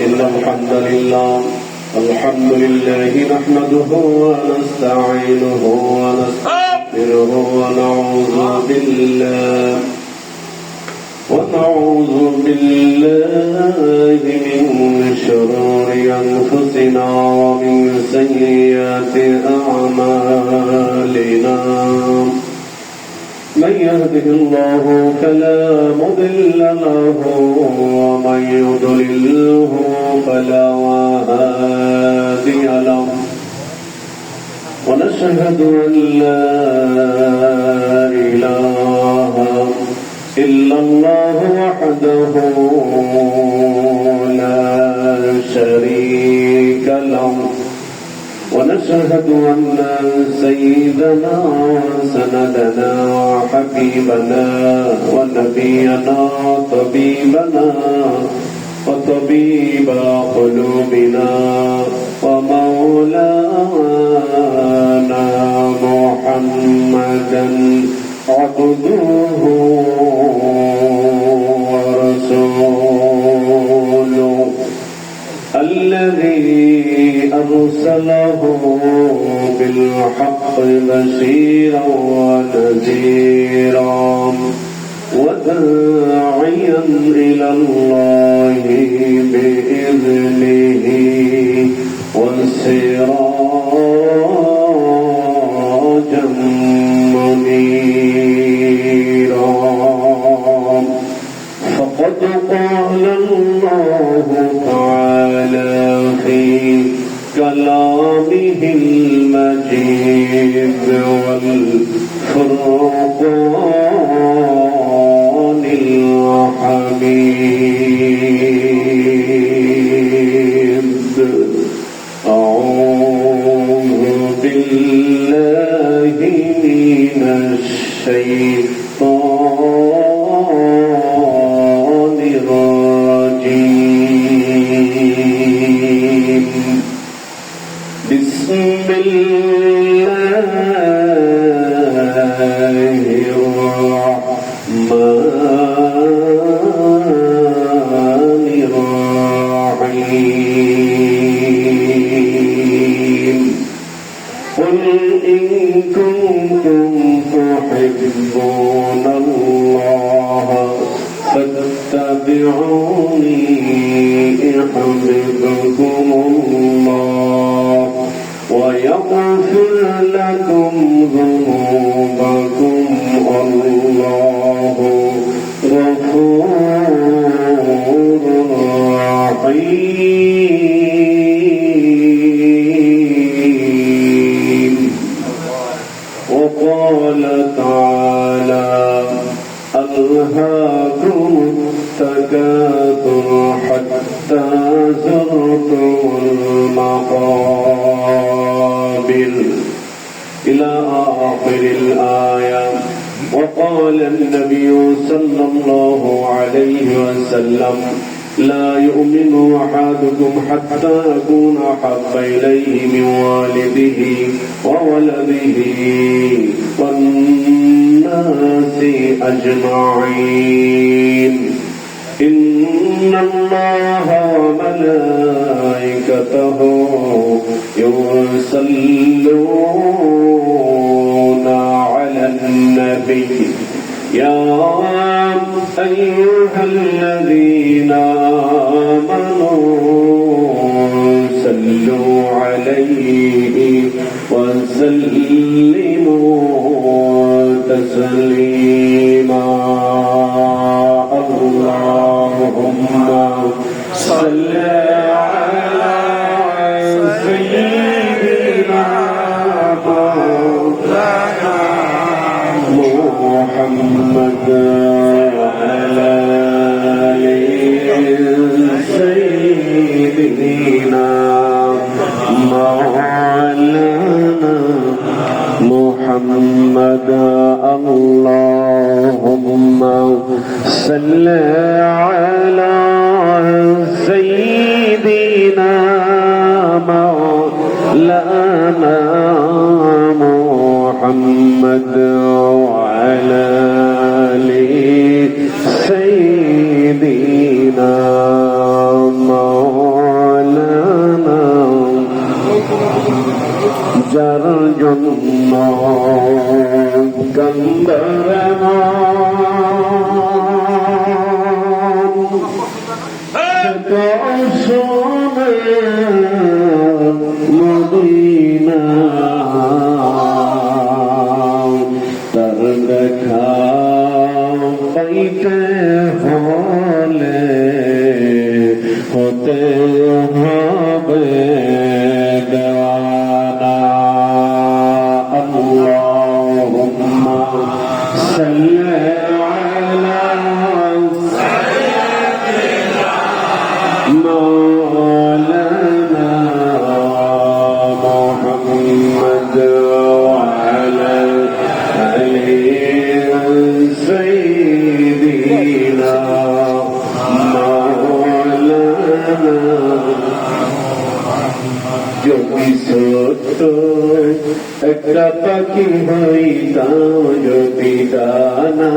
إن الحمد لله نحمده ونستعينه ونستغفره ونعوذ بالله من شرور أنفسنا ومن سيئات أعمالنا من يهده الله فلا مضل له ومن يضلله فلا هادي له ونشهد أن لا إله إلا الله وحده لا شريك له ونشهد أن سيدنا وسندنا وحبيبنا ونبينا طبيبنا وطبيب قلوبنا ومولانا محمدا عبده ورسوله الذي أرسله بالحق بشيرا ونذيرا وداعيا إلى الله بإذنه وسراجا منيرا فقد قال الله تعالى في كلامه المجيد والفرقان الحميد أعوذ بالله من الشيطان الرجيم بسم الله الرحمن الرحيم قل إن كنتم تحبون الله فاتبعوني يحببكم الله ويغفر لكم ذنوبكم الله غفور رحيم وقال تعالى ألهاكم التكاثر حتى زرتم المقابر إلى آخر الآية وقال النبي صلى الله عليه وسلم لا يؤمن أحدكم حتى أكون أحب إليه من والده وولده والناس أجمعين إن الله وملائكته يصلون على النبي يا أيها الذين آمنوا صلوا عليه وسلموا تسليما اللهم صل على سيدنا محمد وعلى سيدنا مولانا محمد اللهم صل على سيدنا مولانا محمد وعلى سيدنا مولانا Medina তার দেখা পাইতে হলে হতে হবে দেওয়ানা। আল্লাহুম্মা সাল্লি আলা مولانا محمد وعلى آله سيدنا مولانا যদি ছোট একটা পাখি হইতাম, যদি ডানা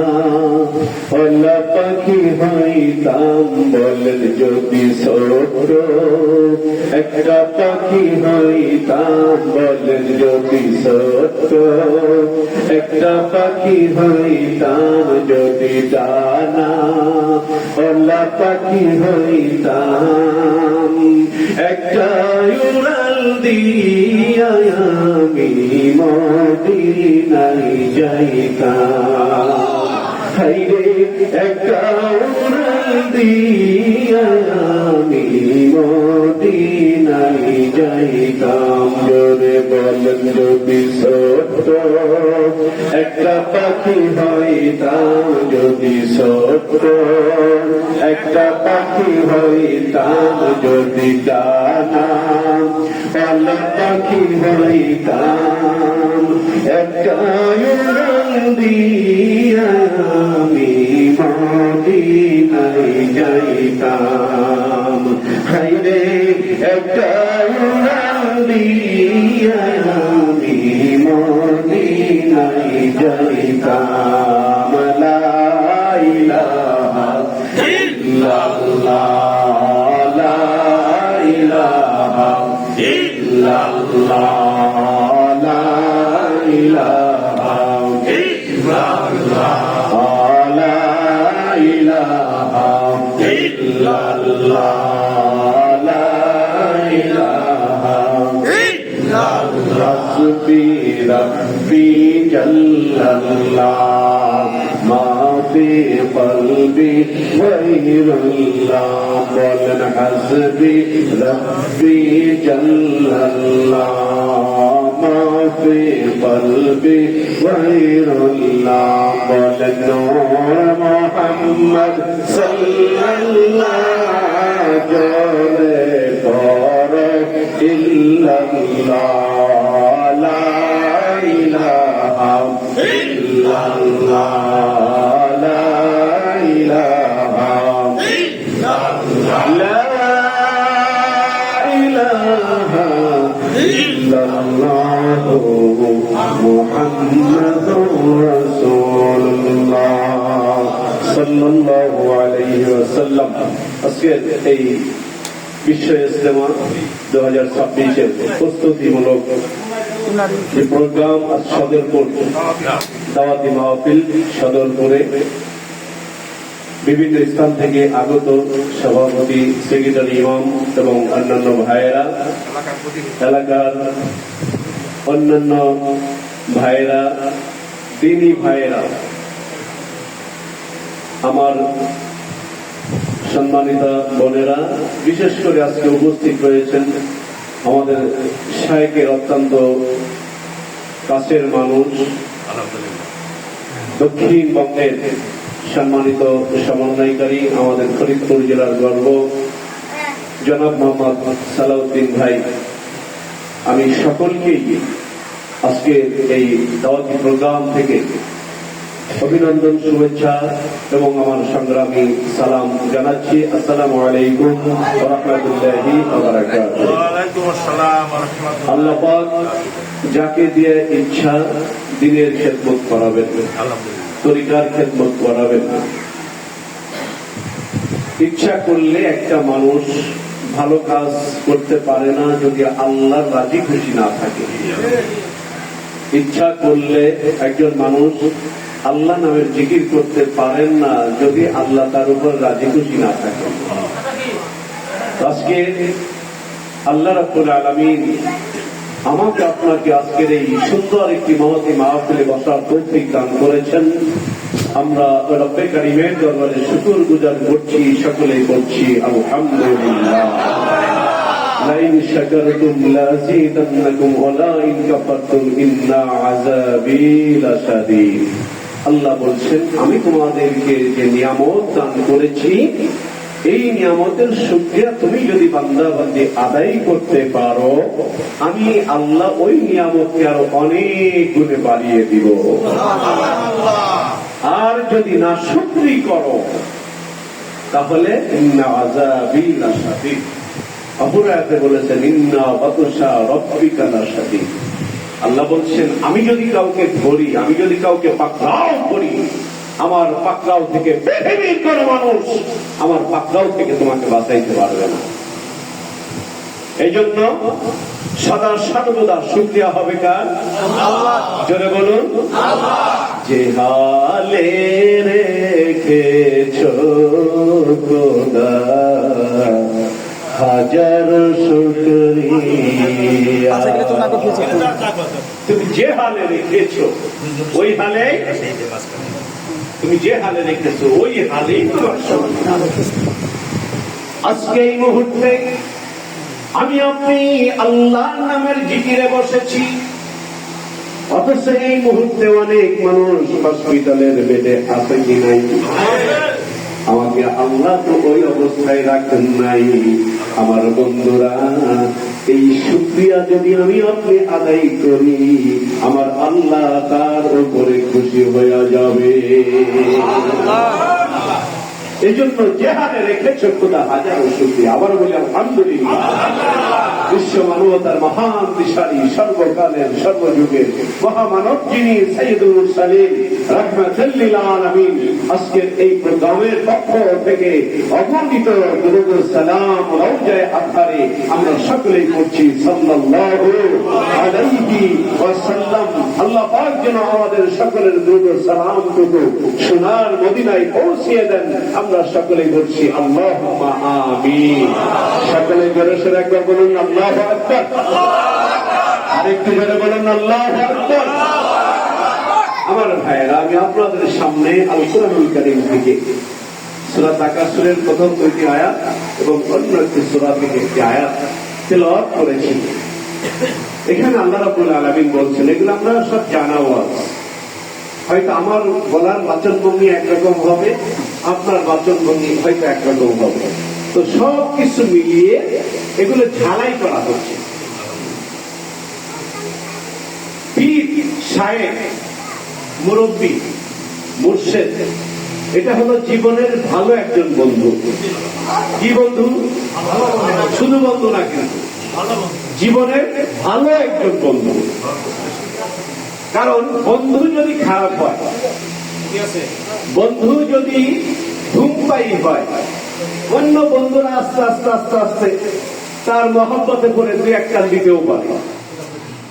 ওলা পাখি হইতাম, বলেন যদি ছোট একটা পাখি হইতাম, বলেন যদি ছোট একটা পাখি হইতাম, যদি ডানা ওলা পাখি হইতাম, একটা উড়াল দিয়া আমি মদিনায় যাইতাম। হাইরে একটা উড়াল দিয়া আমি মদিনায় যাইতাম। জোরে বলেন যদি ছোট একটা পাখি হইতাম, যদি ছোট একটা পাখি হইতাম, যদি ডানা ওলা পাখি হইতাম, একটা উড়াল দিয়া আমি মদিনায় যাইতাম। হাইরে একটা উড়াল দিয়া আমি মদিনায় যাইতাম। লা ইলাহা ইল্লাল্লাহ, লা ইলাহা ইল্লাল্লাহ, লা ইলাহা ইল্লাল্লাহ, লা ইলাহা ইল্লাল্লাহ, লা ইলাহা ইল্লাল্লাহ। রাব্বি রাব্বি জাল্লাল্লাহ, মা ফি কলবি গায়রুল্লাহ, বলেন হাসবি রাব্বি জাল্লাল্লাহ, মা ফি কলবি গায়রুল্লাহ, বলেন নূর মুহাম্মদ সাল্লাল্লাহ, জোরে পড়ে ইল্লাল্লাহ, লা ইলাহা ইল্লাল্লাহ, লা ইলাহা ইল্লাল্লাহ, লা ইলাহা ইল্লাল্লাহ, মুহাম্মাদুর রাসূলুল্লাহ সাল্লাল্লাহু আলাইহি ওয়াসাল্লাম। আজকের এই বিশ্ব ইজতেমা 2026-এর প্রস্তুতিমূলক যে প্রোগ্রাম আজ সদরপুর দাওয়াতি মাহফিল সদরপুরে বিভিন্ন স্থান থেকে আগত সভাপতি, সেক্রেটারি, ইমাম এবং অন্যান্য ভাইয়েরা, এলাকার অন্যান্য ভাইয়েরা, দিনী ভাইয়েরা, আমার সম্মানিত বোনেরা, বিশেষ করে আজকে উপস্থিত রয়েছেন আমাদের শায়েখের অত্যন্ত কাছের মানুষ, দক্ষিণবঙ্গের সম্মানিত সমন্বয়কারী, আমাদের ফরিদপুর জেলার গর্ব জনাব মোহাম্মদ সালাউদ্দিন ভাই। আমি সকলকেই আজকে এই দাওয়াতি প্রোগ্রাম থেকে অভিনন্দন, শুভেচ্ছা এবং আমার সংগ্রামী সালাম জানাচ্ছি। আসসালামু আলাইকুম ওয়া রাহমাতুল্লাহি ওয়া বারাকাতুহু। আল্লাহ পাক যাকে দিয়ে ইচ্ছা দ্বীনের খেদমত করাবেন, তরিকার খেদমত করাবেন। ইচ্ছা করলে একটা মানুষ ভালো কাজ করতে পারে না যদি আল্লাহর রাজি খুশি না থাকে। ইচ্ছা করলে একজন মানুষ আল্লাহ নামের জিকির করতে পারেন না যদি আল্লাহ তার উপর রাজি খুশি না থাকে। আজকে আল্লাহ রাব্বুল আলামিন আমাকে আপনাকে আজকের এই সুন্দর একটি মহতী মাহফিলে বসার তৌফিক দান করেছেন। আমরা রব্বে কারীমের দরবারে শুকর গুজার করছি, সকলেই বলছি আলহামদুলিল্লাহ। লাইন শাকারতুম লাযীদান্নাকুম ওয়া লাইন কাফারতুম ইন্না আযাবী লাশাদীদ। আল্লাহ বলছেন আমি তোমাদেরকে যে নিয়ামত দান করেছি এই নিয়ামতের শুকরিয়া তুমি যদি বান্দা বান্দী আদায় করতে পারো আমি আল্লাহ ওই নিয়ামতকে আরো অনেক গুণে বাড়িয়ে দিব। আর যদি না শুকরি করো তাহলে ইন্না আযাবী লাশাদীদ। অপর আয়াতে বলেছেন ইন্না বাতশা রাব্বিকা লাশাদীদ। আল্লাহ বলছেন আমি যদি কাউকে ধরি, আমি যদি কাউকে পাকড়াও করি, আমার পাকড়াও থেকে পৃথিবীর কোন মানুষ আমার পাকড়াও থেকে তোমাকে বাঁচাইতে পারবে না। এই জন্য সদা সর্বদা শুকরিয়া হবে কার? আল্লাহ। জোরে বলুন আল্লাহ। যে হালে রেখেছো খোদা হাজার শুকরিয়া। তুমি যে হালে রেখেছো ওই হালে, তুমি যে হালে রেখেছো ওই হালেই তোমার শুকরিয়া। আজকে এই মুহূর্তে আমি আপনি আল্লাহর নামের জিকিরে বসেছি, অথচ এই মুহূর্তে অনেক মানুষ হসপিটালের বেডে আছে কি নাই? আমাকে আল্লাহ তো ওই অবস্থায় রাখেন নাই। আমার বন্ধুরা এই শুকরিয়া যদি আমি আপনি আদায় করি আমার আল্লাহ তার উপরে খুশি হয়ে যাবে। এই জন্য যে হালে রেখেছ খোদা হাজারো শুকরিয়া। আবার বলি আলহামদুলিল্লাহ। বিশ্ব মানবতার মহান দিশারি সর্বকালের সর্বযুগের মহামানব যিনি সাইয়্যিদুল মুরসালিন রাহমাতুল লিল আলামিন আজকের এই প্রোগ্রামের পক্ষ থেকে অগণিত দরুদ ও সালাম রওজায়ে আতহারে আমরা সকলেই পড়ছি সাল্লাল্লাহু আলাইহি ওয়াসাল্লাম। আল্লাহ পাক যেন আমাদের সকলের দরুদ ও সালামটুকু সোনার মদিনায় পৌঁছিয়ে দেন। আমরা সকলেই বলছি আল্লাহুম্মা আমিন। সকলে জোরে সোরে একবার বলুন আল্লাহু আকবার। আরেকটু জোরে বলুন আল্লাহু আকবার। আমার ভাইয়েরা আমি আপনাদের সামনে আল কুরআনুল কারীম থেকে সূরা তাকাসুরের প্রথম দুইটি আয়াত এবং অন্য একটি সূরা থেকে একটি আয়াত তেলাওয়াত করেছি। এখানে আল্লাহ রাব্বুল আলামিন বলছেন, এগুলো আমরা সব জানা ওয়াজ। হয়তো আমার বলার বাচনভঙ্গি একরকম হবে, আপনার বাচনভঙ্গি হয়তো একরকম হবে, তো সব কিছু মিলিয়ে এগুলো ঝালাই করা হচ্ছে। পীর, শায়েখ, মুরব্বী, মুর্শেদ এটা হলো জীবনের ভালো একজন বন্ধু। কি বন্ধু? শুধু বন্ধু না, কিন্তু জীবনের ভালো একজন বন্ধু। কারণ বন্ধু যদি খারাপ হয়, বন্ধু যদি ধূমপায়ী হয়, অন্য বন্ধুরা আস্তে আস্তে আস্তে আস্তে তার মহব্বতে পড়ে দুই এক কান দিতেও পারে,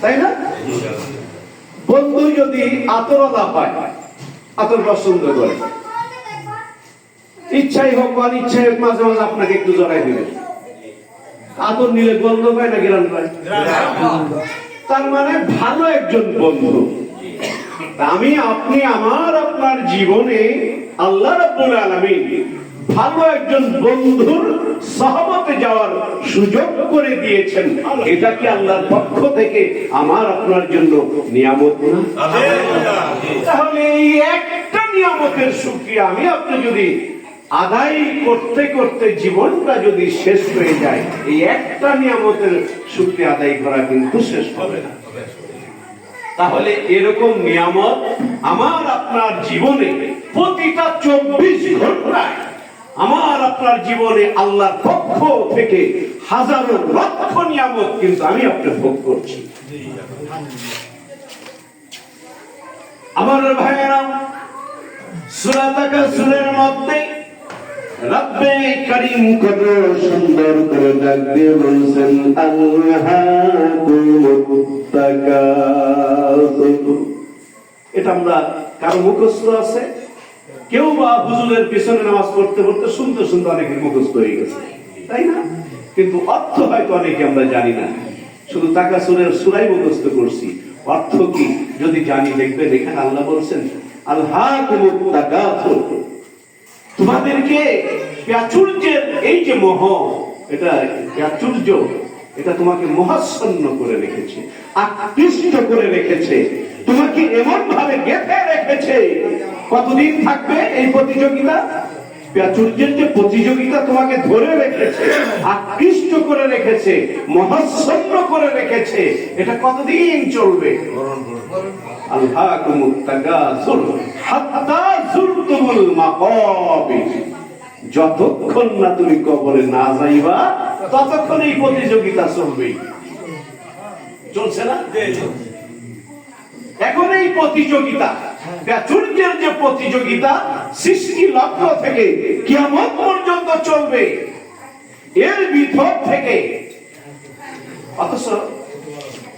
তাই না? বন্ধু যদি আতরওয়ালা হয়, আতর পছন্দ করে, ইচ্ছাই হোক অনিচ্ছাই হোক মাঝে মাঝে আপনাকে একটু জড়াই দিবে। আতর নিলে গন্ধ পায় না গিরান পায়? তার মানে ভালো একজন বন্ধু। আমি আপনি আমার আপনার জীবনে আল্লাহ রাব্বুল আলামিন ভালো একজন বন্ধুর সহবতে যাওয়ার সুযোগ করে দিয়েছেন। এটা কি আল্লাহর পক্ষ থেকে আমার আপনার জন্য নিয়ামত না? তাহলে এই একটা নিয়ামতের শুকরিয়া আমি আপনি যদি আদায় করতে করতে জীবনটা যদি শেষ হয়ে যায়, এই একটা নিয়ামতের শুকরিয়া আদায় করা কিন্তু শেষ হবে না। তাহলে এরকম নিয়ামত আমার আপনার জীবনে প্রতিটা 24 ঘন্টায় আমার আপনার জীবনে আল্লাহর পক্ষ থেকে হাজারো লক্ষ নিয়ামত কিন্তু আমি আপনি ভোগ করছি। আমার ভাইয়েরা, সূরা তাকাসুরের মধ্যে রব্বে করিম কত সুন্দর করে ডাক দিয়ে বলছেন আল্লাহুমুত তাকাসুর। এটা আমরা কারো মুখস্থ আছে, কেউ বা হুজুরের পিছনে নামাজ পড়তে পড়তে শুনতে শুনতে অনেকের মুখস্থ হয়ে গেছে, তাই না? কিন্তু অর্থ হয়তো অনেকে আমরা জানি না, শুধু তাকাসুরের সূরাই মুখস্থ করছি। অর্থ কি যদি জানি, দেখবে এখানে আল্লাহ বলছেন আল্লাহুমুত তাকাসুর, তোমাদেরকে প্রাচুর্যের এই যে মোহ, এটা প্রাচুর্য, এটা তোমাকে মোহাচ্ছন্ন করে রেখেছে, আকৃষ্ট করে রেখেছে, তোমাকে এমন ভাবে গেঁথে রেখেছে। কতদিন থাকবে এই প্রতিযোগিতা? প্রাচুর্যের যে প্রতিযোগিতা তোমাকে ধরে রেখেছে, আকৃষ্ট করে রেখেছে, মোহাচ্ছন্ন করে রেখেছে, এটা কতদিন চলবে? আল্লাহুমুত তাকাসুর হাত্তা যুরতুমুল মাকাবির, যতক্ষণ না তুমি কবরে না যাইবা ততক্ষণ এই প্রতিযোগিতা চলবে। চলছে না? এখন এই প্রতিযোগিতা, প্রাচুর্যের যে প্রতিযোগিতা, সৃষ্টি লগ্ন থেকে কিয়ামত পর্যন্ত চলবে, এর ভিতর থেকে। অথচ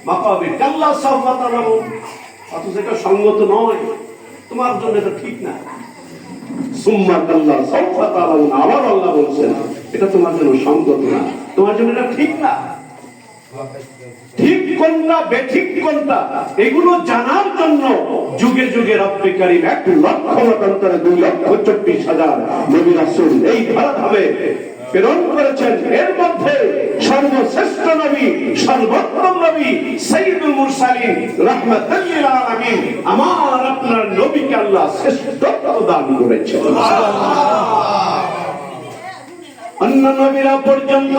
মাকাবির কাল্লা সাওফা তারাউন, অথচ এটা সঙ্গত নয়, তোমার জন্য এটা ঠিক না। সুম্মা কাল্লা সাওফা তারাউন, আবার আল্লাহ বলছেন এটা তোমার জন্য সঙ্গত না, তোমার জন্য এটা ঠিক না। ঠিক কোনটা বেঠিক কোনটা এগুলো জানার জন্য যুগে যুগে রব্বে কারীম 1,00,000 মতান্তরে 2,24,000 নবী রাসূল এই ধারাভাবে প্রেরণ করেছেন। এর মধ্যে সর্বশ্রেষ্ঠ নবী, সর্বোত্তম নবী, সাইয়্যিদুল মুরসালিন, রাহমাতুল লিল আলামিন, আমার আপনার নবীকে আল্লাহ শ্রেষ্ঠত্ব দান করেছেন। অন্য নবীরা পর্যন্ত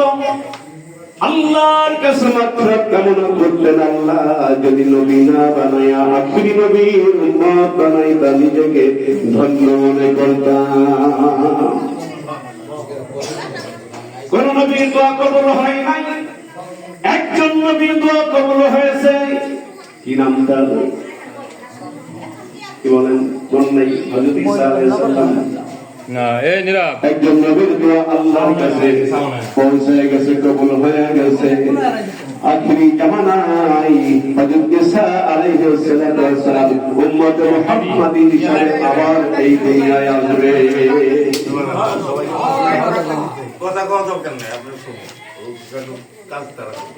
আল্লাহর কাছে মাত্র কামনা করলেন, আল্লাহ যদি নবী না বানায়া আখিরি নবীর উম্মত বানাইতা নিজেকে ধন্য মনে করতাম। কোন নবীর দোয়া কবুল হয় নাই, একজন নবীর দোয়া কবুল হয়েছে। কি নাম তার? কি বলেন? কোন নাই? হযরত ঈসা আলাইহিস সালাম। না, এই নীরব। একজন নবীর দোয়া আল্লাহর কাছে পৌঁছে গেছে, কবুল হয়ে গেছে। আখিরি জামানায় হযরত ঈসা আলাইহিস সালাম উম্মতে মুহাম্মাদী হিসেবে আবার এই দুনিয়ায় আসবে।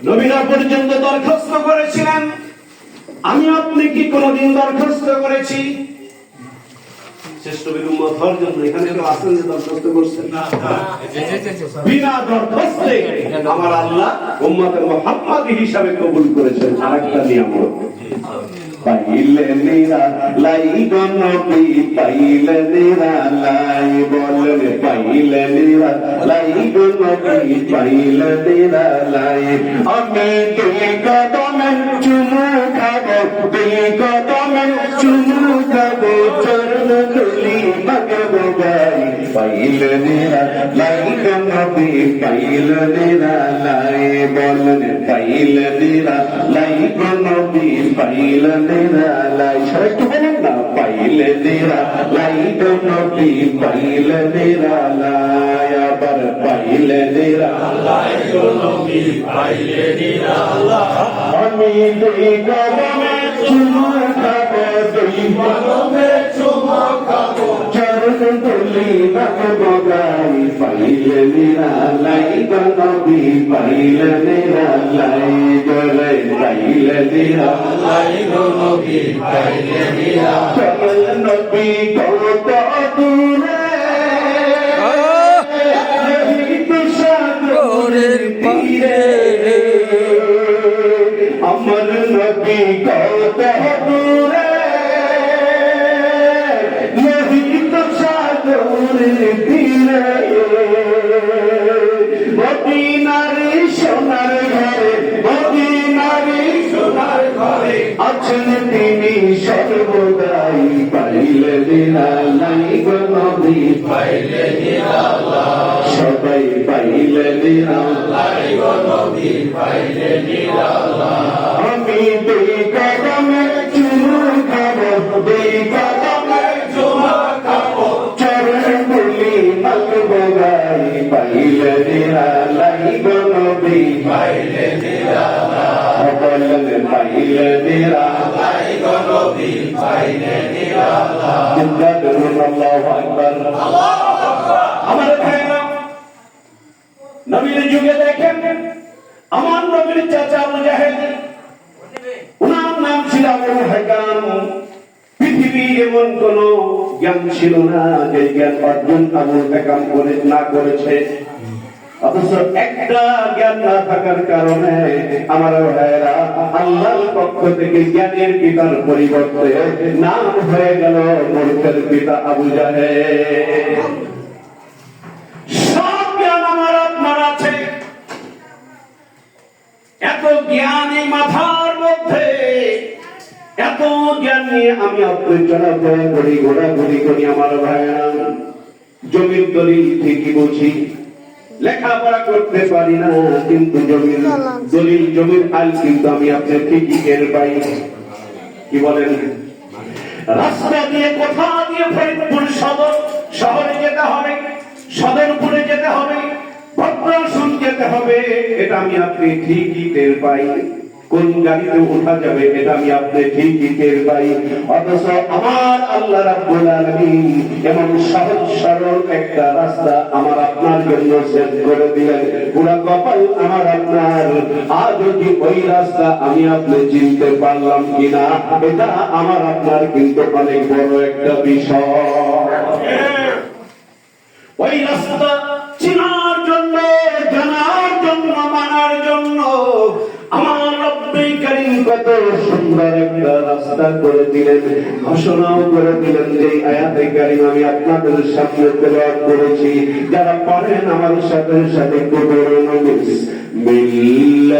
নবীরা পর্যন্ত দরখাস্ত করেছিলেন, আমি আপনি কি কোনদিন দরখাস্ত করেছি শ্রেষ্ঠ নবীর উম্মত হওয়ার জন্য? এখানে কেউ আছেন যে দরখাস্ত করছেন? বিনা দরখাস্তে আমার আল্লাহ উম্মতে মুহাম্মাদী হিসাবে কবুল করেছেন। আরেকটা নিয়ামত, পাইলে নিরা লাই গো নবী, পাইলে নিরা লাই, বলেন পাইলে নিরা লাই গো নবী, পাইলে নিরা লাই। আমি দুই কদমে চুমু খাবো, দুই কদমে চুমু খাবো, চরণ ধুলি মাগবো গাই। পাইলে নিরা লাই গো নবী, পাইলে নিরা লাই, বলেন পাইলে নিরা লাই গো নবী, পাইলে নিরা লাই। সবাই একটু বলেন না, পাইলে নিরা লাই গো নবী, পাইলে নিরা লাই। আবার পাইলে নিরা লাই গো নবী, পাইলে নিরা লাই। আমি দুই কদমে চুমু খাবো, দুই কদমে চুমু খাবো, চরণ ধুলি মাগবো গাই। পাইলে নিরা লাই গো নবী, পাইলে নিরা লাই, বলে পাইলে নিরা লাই গো নবী, পাইলে নিরা। চল নবী কত দূরে, সাগরের তীরে, আমার নবী কত দূরে, লোহিত সাগরের তীরে। মদিনার সোনার ঘরে, মদিনার সোনার ঘরে আছেন তিনি সর্বদাই। পাইলে নিরা লাই গো নবী, পাইলে নিরা লাই। সবাই পাইলে নিরা লাই গো নবী, পাইলে নিরা লাই। আমি দুই কদমে চুমু খাবো, দুই কদমে চুমু খাবো, চরণ ধুলি মাগবো সকলের পাইলে চিন্তা করুন আল্লাহু আকবার। আমার ভাইরা, নবীর যুগে দেখেন আমার নবীর চাচা আবু জাহেল, ওনার নাম ছিল আবু হাকাম। পৃথিবীর এমন কোন জ্ঞান ছিল না যে জ্ঞান অর্জন আবু হাকাম না করেছে। অথচ একটা জ্ঞান না থাকার কারণে আমার ভাইয়েরা আল্লাহর পক্ষ থেকে জ্ঞানের পিতার পরিবর্তে নাম হয়ে গেল মূর্খের পিতা আবু জাহেল। সব জ্ঞান আমার আপনার আছে, এত জ্ঞান এই মাথার মধ্যে, এত জ্ঞান নিয়ে আমি আপনি চলাফেরা করি, ঘোরাঘুরি করি। আমার ভাইয়েরা, জমির দলিল ঠিকই বুঝি, লেখাপড়া করতে পারি না, কিন্তু জমির দলিল জমির আইল কিন্তু আমি আপনার ঠিকই টের পাই। কি বলেন? রাস্তা দিয়ে কোথা দিয়ে ফরিদপুর সদর শহরে যেতে হবে, সদরপুরে যেতে হবে, ভদ্রাসন যেতে হবে, এটা আমি আপনি ঠিকই টের পাই। কোন গাড়িতে উঠা যাবে এটা আমি আপনি ঠিকই টের পাই। অথচ আমার আল্লাহ রাব্বুল আলামিন এমন সহজ সরল একটা রাস্তা আমার আপনার জন্য সেট করে দিলেন। পুরা কপাল আমার আপনার। আজ কি ওই রাস্তা আমি আপনি চিনতে পারলাম কিনা, এটা আমার আপনার কিন্তু অনেক বড় একটা বিষয়। ওই রাস্তা চিনার জন্য, জানার জন্য, মানার জন্য আমার রব্বুল কারীম কত সুন্দর একটা রাস্তা করে দিলেন, ঘোষণাও করে দিলেন। যে আয়াতে কারীম আমি আপনাদের সামনে তেলাওয়াত করেছি, যারা পড়েন আমার সাথে সাথে পড়ুন। বিসমিল্লাহির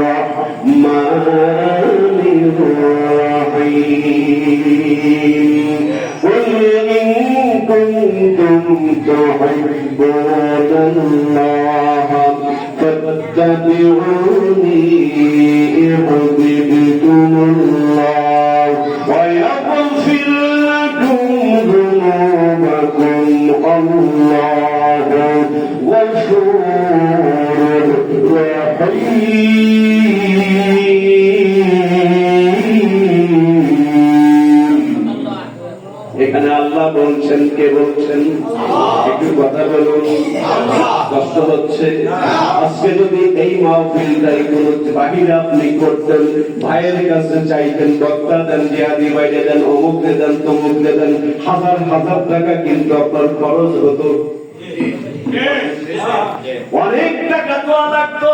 রাহমানির রাহিম। কুল ইন কুনতুম তুহিব্বুনাল্লাহ فاتبعوني يحببكم الله ويغفر لكم ذنوبكم الله غفور رحيم। এখানে আল্লাহ বলছেন, কে বলছেন? একটু কথা বলুন। কষ্ট হচ্ছে? আজকে যদি এই মাহফিলটাই কোন বাহিরে আপনি করতেন, ভাইয়ের কাছে চাইতেন, বক্তা দেন, জিহাদি বাইরে দেন, অমুককে দেন, তমুককে দেন, হাজার হাজার টাকা কিন্তু আপনার খরচ হতো, অনেক টাকা দেওয়া লাগতো।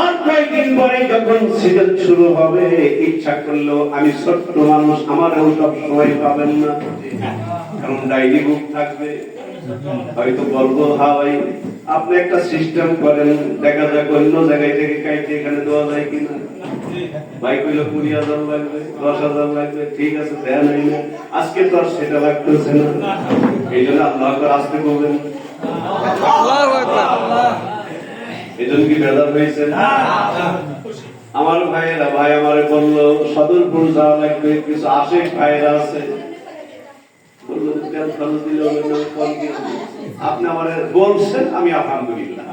আর কয়েকদিন পরে যখন সিজন শুরু হবে, ইচ্ছা করলো আমি ছোট্ট মানুষ, আমারও সব সময় পাবেন না, কারণ ডায়েরি বুক থাকবে, হয়তো বলবো হয় আপনি একটা সিস্টেম করেন, দেখা যাক অন্য জায়গায় থেকে কাইতে এখানে দেওয়া যায় কিনা। ভাই কইলো 20,000 লাগবে, 10,000 লাগবে, ঠিক আছে দেয়া নাই না, আজকে তো আর সেটা লাগতেছে না। এই জন্য আল্লাহ আসতে বলবেন, এই জন্য কি বেদাত হয়েছে? আমার ভাইয়েরা, ভাই আমারে বললো সদরপুর যাওয়া লাগবে, কিছু আশেক ভাইয়েরা আছে, আপনি আমার বলছেন, আমি আলহামদুলিল্লাহ,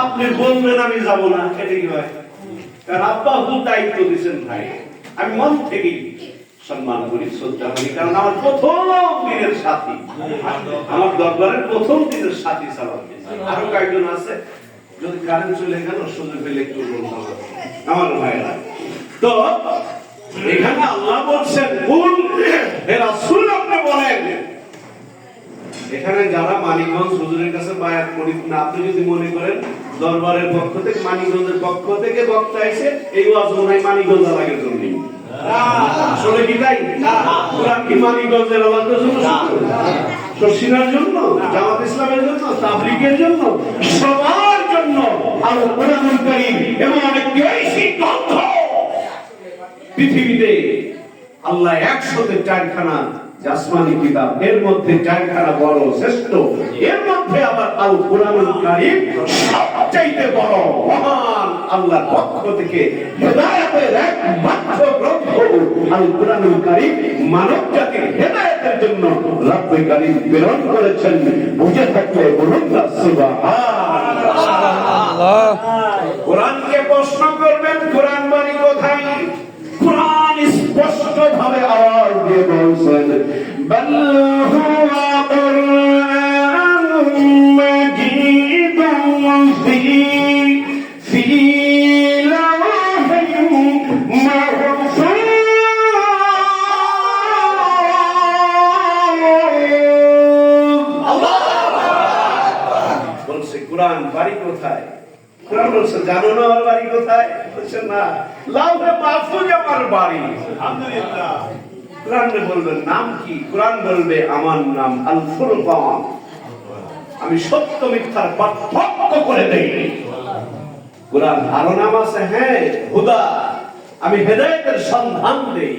আপনি বলবেন আমি যাব না, এটা কি হয়? কারণ আব্বা হুজুর দায়িত্ব দিচ্ছেন ভাই, আমি মন থেকেই সম্মান করি, শ্রদ্ধা করি, কারণ আমার প্রথম দিনের সাথী, আমার দরবারের প্রথম দিনের সাথী সালাম। আরো কয়েকজন আছে, যদি কারেন্ট চলে গেল সুযোগ পেলে একটু আমার ভাইরা। তো এখানে আল্লাহ বলছেন, রাসূল আপনি বলেন, এখানে যারা মানিকগঞ্জ হুজুরের কাছে বায়াত করি না, আপনি যদি মনে করেন দরবারের পক্ষ থেকে, মানিকগঞ্জের পক্ষ থেকে বক্তা এসে এই ওয়াজ মনে হয় মানিকগঞ্জ এলাকার জন্য, আসলে কি তাই? কোরআন কি মানিকগঞ্জের এলাকার জন্য, শর্ষিনার জন্য, জামাত ইসলামের জন্য, তাবলীগের জন্য, সবার জন্য। আর কোরআনুল কারীম এমন একটি ঐশী গ্রন্থ, পৃথিবীতে আল্লাহ 104খানা আসমানি কিতাব, এর মধ্যে 4খানা বড় শ্রেষ্ঠ, এর মধ্যে আবার আল কোরআনুল কারীম সবচাইতে বড় মহান আল্লাহর পক্ষ থেকে হেদায়েতের একমাত্র গ্রন্থ আল কোরআনুল কারীম, মানব জাতির হেদায়েতের জন্য রব্বুল কারীম প্রেরণ করেছেন। বুঝে থাকলে বলুন না সুবহানাল্লাহ। করবেন কোরআন বাণী কোথায়? কোরআন স্পষ্ট ভাবে আওয়াজ দিয়ে বলছেন বাল হুয়া কুরআনুম মাজিদুন ফি লাওহিন মাহফুজ। বলছে কোরআন বাড়ি কোথায়? কোরআন বলছে জানো না আমার বাড়ি কোথায়? বলছে না, লাউহে মাহফুজ আমার বাড়ি। আলহামদুলিল্লাহ। কোরআন বলবে নাম কি? কোরআন বলবে আমার নাম আল ফুরকান, আমি সত্য মিথ্যার পার্থক্য করে দেই। কোরআন আরো নাম আছে, হ্যাঁ হুদা, আমি হেদায়েতের সন্ধান দেই।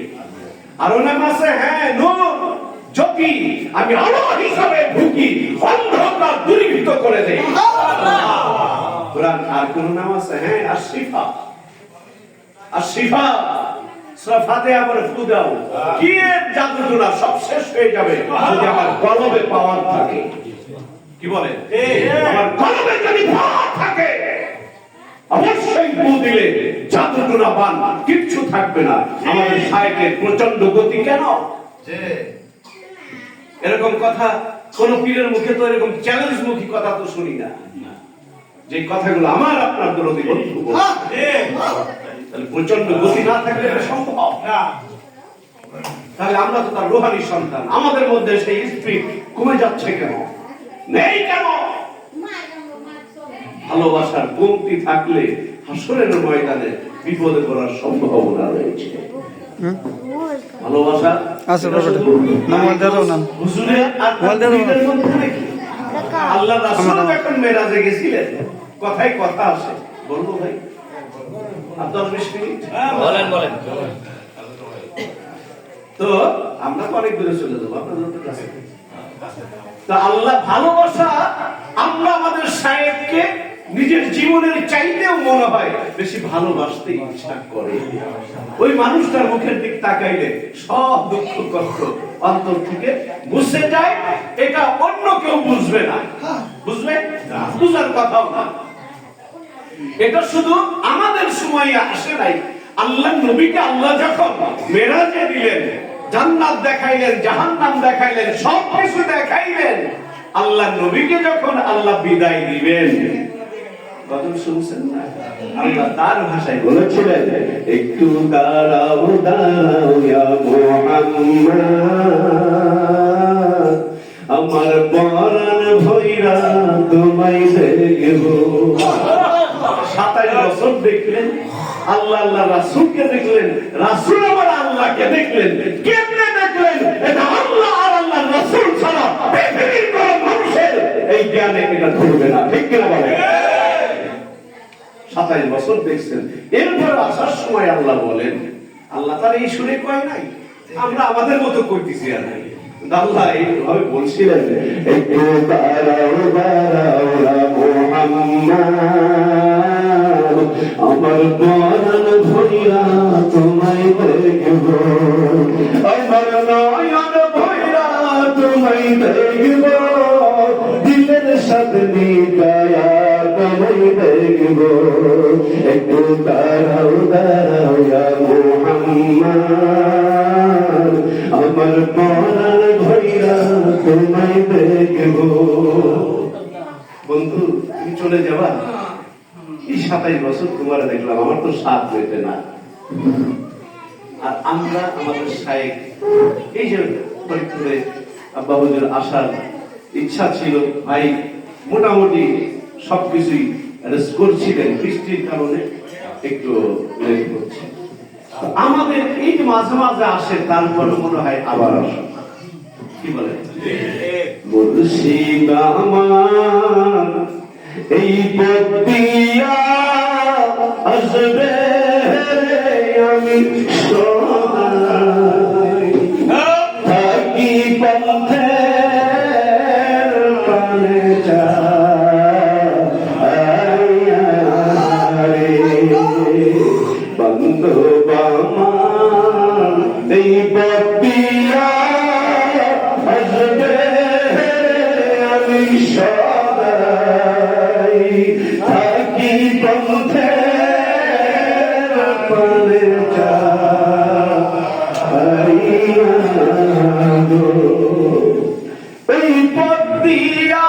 আরো নাম আছে, হ্যাঁ নূর, জ্যোতি, আমি আলো হিসাবে ঢুকি, অন্ধকার দূরীভূত করে দেই। কোরআন আর কোন নাম আছে? হ্যাঁ আশিফা। আশিফা সূরা ফাতিহা পড়ে ফু দাও, কি এর জাদুটোনা সব শেষ হয়ে যাবে যদি আমার কলবে পাওয়ার থাকে। কি বলে? আমার কলবে যদি পাওয়ার থাকে অবশ্যই ফু দিলে জাদুটোনা বান কিচ্ছু থাকবে না। আমাদের শায়েখের প্রচন্ড গতি কেন? এরকম কথা কোন পীরের মুখে তো এরকম চ্যালেঞ্জ মুখী কথা তো শুনি না, যে কথাগুলো আমার আপনার দরদি বন্ধু তাহলে প্রচন্ড গতি না থাকলে সম্ভব না। তাহলে আমরা তো তার রূহানি সন্তান, আমাদের মধ্যে সেই স্পিরিট কমে যাচ্ছে কেন? নেই কেন? ভালোবাসার কমতি থাকলে হাসরের ময়দানে বিপদে পড়ার সম্ভাবনা রয়েছে। ভালোবাসা আচ্ছা বাবা নামাজ দাও না হুজুরে আর পীরের মধ্যে নাকি? আল্লাহ রাসূল যখন মেরাজে গেছিলেন কথায় কথা আসে, বলবো ভাই আর 10-20 মিনিট বলেন। তো আমরা তো অনেক দূরে চলে যাবো আপনাদের কাছে। তো আল্লাহ ভালোবাসা আমরা আমাদের শায়েখকে নিজের জীবনের চাইতেও মনে হয় বেশি ভালোবাসতে ইচ্ছা করে। ওই মানুষটার মুখের দিক তাকাইলে সব দুঃখ কষ্ট অন্তর থেকে মুছে যায়। এটা অন্য কেউ বুঝবে না, বুঝবে না, বুঝার কথাও না। এটা শুধু আমাদের সময় আসে নাই। আল্লাহ নবীকে আল্লাহ যখন মেরাজে দিলেন, জান্নাত দেখাইলেন, জাহান্নাম দেখাইলেন, সবকিছু দেখাইলেন, আল্লাহ নবীকে যখন আল্লাহ বিদায় দিবেন, কথা শুনছেন না? আল্লাহ তার ভাষায় বলেছিলেন একটু দাঁড়াও দাঁড়াও ইয়া মুহাম্মদ, আমার পরাণ ভৈরা তোমায় দেখব। 27 বছর দেখলেন আল্লাহ, আল্লাহ রাসূলকে দেখলেন, রাসূল আবার আল্লাহকে দেখলেন। কেমনে দেখলেন? এটা আল্লাহ আর আল্লাহর রাসূল ছাড়া পৃথিবীর কোন মানুষের এই জ্ঞানে এটা ধরবে না। ঠিক কিনা বলেন? 27 বছর দেখছেন। এরপর আসার সময় আল্লাহ বলেন, আল্লাহ তার এই শুনে কয় নাই, আমরা আমাদের মতো কইতেছি আর নাই। আল্লাহ এইভাবে বলছিলেন একটু দাঁড়াও দাঁড়াও মুহাম্মদ, আমার পরাণ ভৈরা তোমায় দেখব, আমার নয়ন ভৈরা তোমায় দেখব, দিলের সাথে নিকায়া তোমায় দেখব, একটু দাঁড়াও দাঁড়াও ইয়া মুহাম্মদ, আমার পরাণ ভৈরা তোমায় দেখব। বন্ধু তুমি চলে যাবা, এই 27 বছর তোমার দেখলাম, আমার তো সাথ পেতে না। আর আমরা আমাদের শায়েখ এই যে ফরিদপুরে আব্বা হুজুর আসার ইচ্ছা ছিল, ভাই মোটামুটি সবকিছুই অ্যারেঞ্জ করছিলেন, বৃষ্টির কারণে একটু লেট করছে। আমাদের এই যে মাঝে মাঝে আসে, তারপরে মনে হয় আবার আসে। কি বলে মুর্শিদ আমার এই পতিয়া আসবে আমি থাকি পথের পানে বন্ধু বামান এই পতিয়া আসবে আমি সদাই থাকি পথে পারে এই পথ দিয়া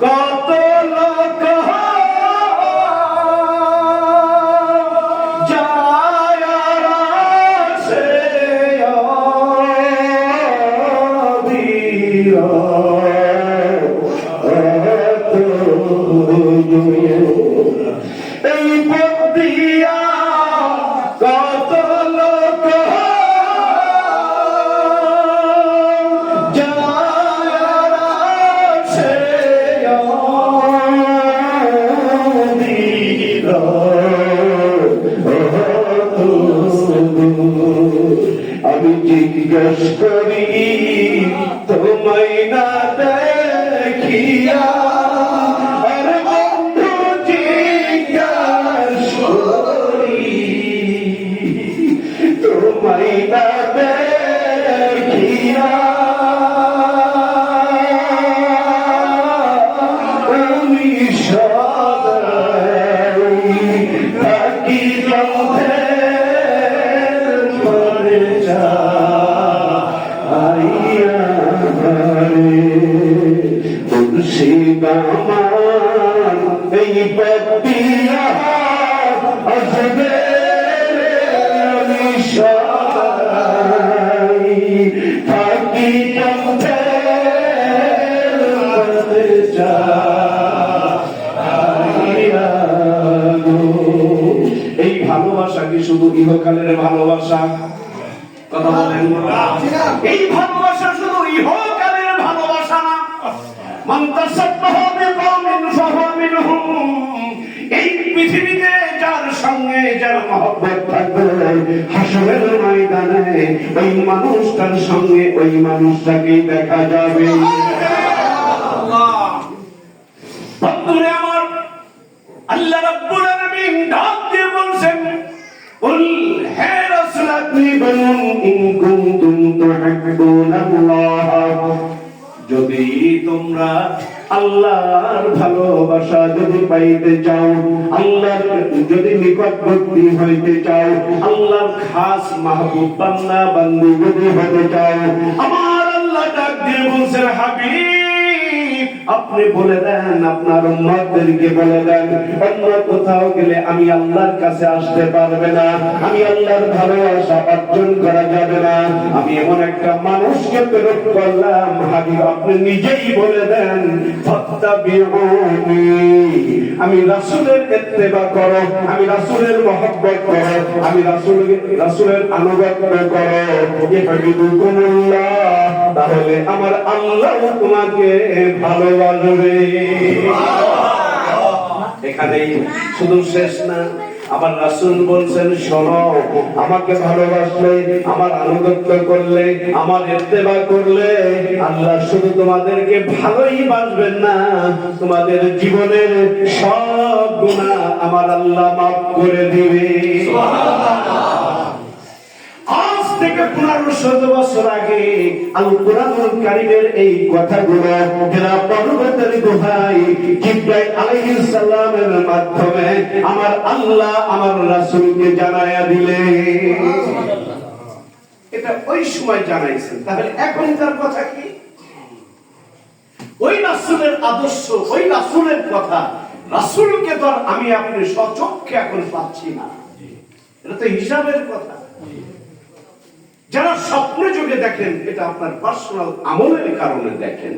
কত লোক যায় আর আসে অবির এই পথ দিয়া কত লোক যায় আর আসে অবির আমি জিজ্ঞেস করি তোমায় না দেখিয়া আরে বন্ধু জিজ্ঞেস করি তোমায় না দেখিয়া আমি সদাই থাকি এই পথিয়া আসবে আমি সদাই থাকি এই ভালোবাসা কি শুধু ইহকালের ভালোবাসা? কথা বলেন। এই ভালোবাসা শুধু ইহকালের ভালোবাসা না। মান তাসাব্বাহা বিকওমিন ফাহুয়া মিনহুম। এই পৃথিবীতে যার সঙ্গে যার মহব্বত থাকবে হাসরের ময়দানে ওই মানুষটার সঙ্গে ওই মানুষটাকেই দেখা যাবে। বন্ধুরে আমার, আল্লাহ রাব্বুল আলামিন ডাক দিয়ে বলছেন, কুল হে রাসূল আপনি বলুন, ইন কুনতুম তুহিব্বুনাল্লাহ, যদি তোমরা আল্লাহর ভালোবাসা যদি পাইতে চাও, আল্লাহর যদি নিকটবর্তী হইতে চাও, আল্লাহর খাস মাহবুব বান্দা বান্দী যদি হতে চাও, আমার আল্লাহ ডাক দিয়ে বলছেন, হাবিব আপনি বলে দেন, আপনার উম্মতদেরকে বলে দেন, অন্য কোথাও গেলে আমি আল্লাহর কাছে আসতে পারবে না, আমি আল্লাহর ভালোবাসা অর্জন করা যাবে না। আমি এমন একটা মানুষকে প্রেরণ করলাম, হাবিব আপনি নিজেই বলে দেন, ফাত্তাবিউনি, আমি রাসূলের ইত্তেবা করো, আমি রাসূলের মহব্বত করো, আমি রাসূলের আনুগত্য করো, ইহবিবুকুমুল্লাহ, তাহলে আমার আল্লাহ তোমাকে ভালোবাসবে। এখানেই শুধু শেষ না, আমার রাসূল বলছেন, শোনো, আমাকে ভালোবাসলে, আমার আনুগত্য করলে, আমার ইত্তেবা করলে আল্লাহ শুধু তোমাদেরকে ভালোই বাসবেন না, তোমাদের জীবনের সব গুনাহ আমার আল্লাহ মাফ করে দিবে। আজ থেকে 1500 বছর আগে আল কুরআনুল কারীমের এই কথাগুলো যারা পর্বতের গুহায় জিবরাইল আলাইহিস সালামের মাধ্যমে আমার আল্লাহ আমার রাসূলকে জানায়া দিলেন। এটা ওই সময় জানাইছেন, তাহলে এখন তার কথা কি? ওই রাসূলের আদর্শ, ওই রাসূলের কথা, রাসূলকে তো আমি আপনি সচক্ষে এখন পাচ্ছি না, এটা তো হিসাবের কথা। যারা স্বপ্নে যুগে দেখেন এটা আপনার পার্সোনাল আমলের কারণে দেখেন,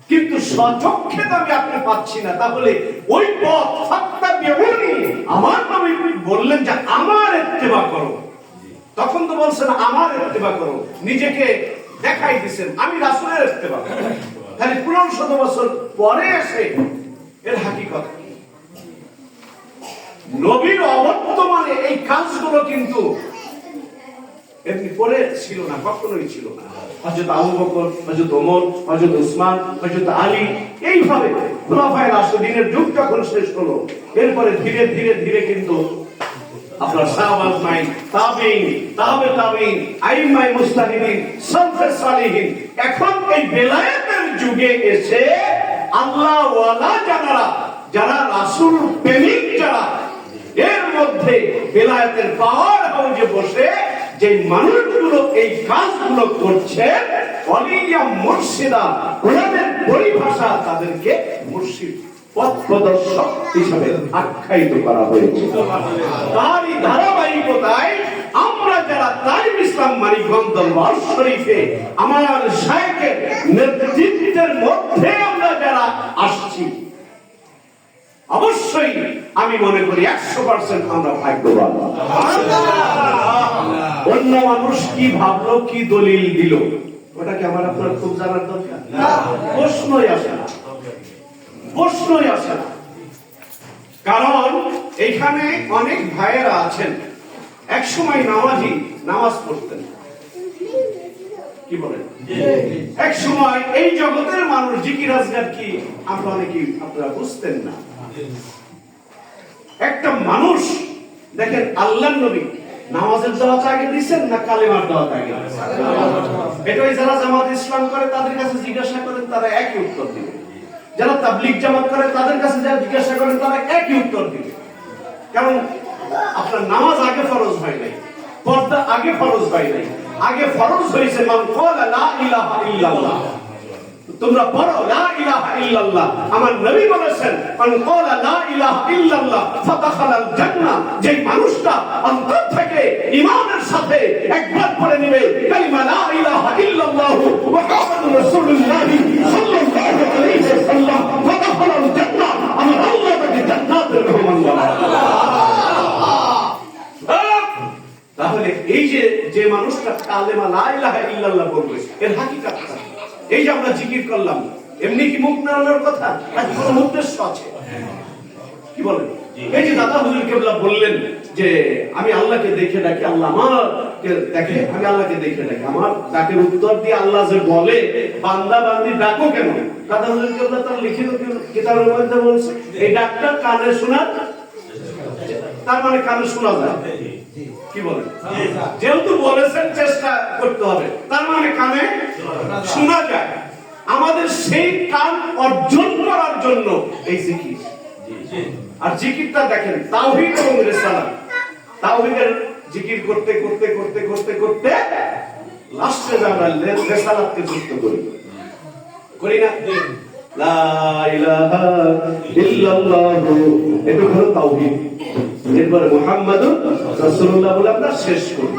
কিন্তু সচক্ষে তো আমি আপনি পাচ্ছি না। তাহলে ওই পথ ফাত্তাবিউনি, আমার নবী বললেন যে আমার ইত্তেবা করো, তখন তো বলছেন আমার ইত্তেবা করো, নিজেকে দেখাই দিয়েছেন আমি রাসূলের ইত্তেবা করব। তাহলে 1500 বছর পরে এসে এর হাকিকত কি? নবীর অবর্তমানে এই কাজগুলো কিন্তু এমনি পরে ছিল না, কখনোই ছিল না। হযরত আবু বকর, হযরত ওমর, হযরত উসমান, হযরত আলী, এইভাবে খুলাফায়ে রাশিদিনের যুগ যখন শেষ হলো, এরপরে ধীরে ধীরে ধীরে কিন্তু আপনার সাহাবা আজমাইন, তাবেঈন, তাবে তাবেঈন, আইম্মায়ে মুজতাহিদিন, সালফে সালিহিন, এখন এই বেলায়েতের যুগে এসে আল্লাহ ওয়ালা যারা, যারা রাসূল প্রেমিক যারা, এর বেলায়েতের পাওয়ার হাউজে বসে যে মানুষগুলো এই কাজগুলো করছে, অলিয়া মুর্শিদা, কোরআনের পরিভাষা তাদেরকে মুর্শিদ, পথ প্রদর্শক হিসাবে আখ্যায়িত করা হয়েছে। তারই ধারাবাহিকতায় আমরা যারা তালিম ইসলাম মানিকগঞ্জ দরবার শরীফে আমার শায়েখের নেতৃত্বের মধ্যে আমরা যারা আসছি, অবশ্যই আমি মনে করি 100% আমরা ভাগ্যবান। অন্য মানুষ কি ভাবলো, কি দলিল দিল, ওটা কি আমার আপনার খুব জানার দরকার? প্রশ্নই আসে না, প্রশ্নই আসে না। কারণ এখানে অনেক ভাইয়েরা আছেন এক সময় নামাজি, নামাজ পড়তেন, কি বলেন, এক সময় এই জগতের মানুষ জিকির আজগার কি আমরা অনেকেই আপনারা বুঝতেন না। একটা মানুষ দেখেন, আল্লাহর নবী নামাজের দাওয়াত আগে দিয়েছেন না কালেমার দাওয়াত আগে? এটাই যারা জামাত ইসলাম করে তাদের কাছে জিজ্ঞাসা করেন, তারা একই উত্তর দিবে। যারা তাবলীগ জামাত করে তাদের কাছে যারা জিজ্ঞাসা করেন তারা একই উত্তর দিবে। কারণ আপনার নামাজ আগে ফরজ হয় নাই, পর্দা আগে ফরজ হয় নাই, আগে ফরজ হয়েছে মান ক্বালা লা ইলাহা ইল্লাল্লাহ। তোমরা পড়ো লা ইলাহা ইল্লাল্লাহ। আমার নবী বলেছেন মান ক্বালা লা ইলাহা ইল্লাল্লাহ ফাদাখালাল জান্নাহ। যে মানুষটা অন্তর থেকে ঈমানের সাথে একবার পড়ে নেবে কালিমা লা ইলাহা ইল্লাল্লাহ মুহাম্মাদুর রাসূলুল্লাহ সাল্লাল্লাহু আলাইহি ওয়াসাল্লাম, ফাদাখালাল জান্নাহ, আমার আল্লাহ তাকে জান্নাতের মেহমান বানায়। তাহলে এই যে মানুষটা কালেমা লা ইলাহা ইল্লাল্লাহ বলবে, এর হাকিকতটা এই যে আমরা জিকির করলাম, এমনি কি মুখ নাড়ানোর কথা, আর কোনো উদ্দেশ্য আছে? কি বলেন? এই যে দাদা হুজুর কেবলা বললেন যে আমি আল্লাহকে দেখে ডাকি, আল্লাহ আমাকে দেখে, আমি আল্লাহকে দেখে ডাকি। আমার ডাকের উত্তর দিয়ে আল্লাহ যে বলে বান্দা বান্দি ডাকো কেন, দাদা হুজুর কেবলা তার লিখিত কিতাবের মধ্যে বলছে এই ডাকটা কানে শোনা, তার মানে কানে শোনা যায়। কি বলেন? যেহেতু বলেছেন চেষ্টা করতে হবে, তার মানে কানে শোনা যায়। আমাদের সেই কান অর্জন করার জন্য এই জিকির। আর জিকিরটা দেখেন তাওহীদ এবং রিসালাত, তাওহীদের জিকির করতে করতে করতে করতে করতে লাস্টে আমরা রিসালাতকে যুক্ত করি না? লা ইলাহা ইল্লাল্লাহ, এটা হলো তাওহীদ। এরপরে মুহাম্মাদুর রাসূলুল্লাহ বলে আমরা শেষ করি।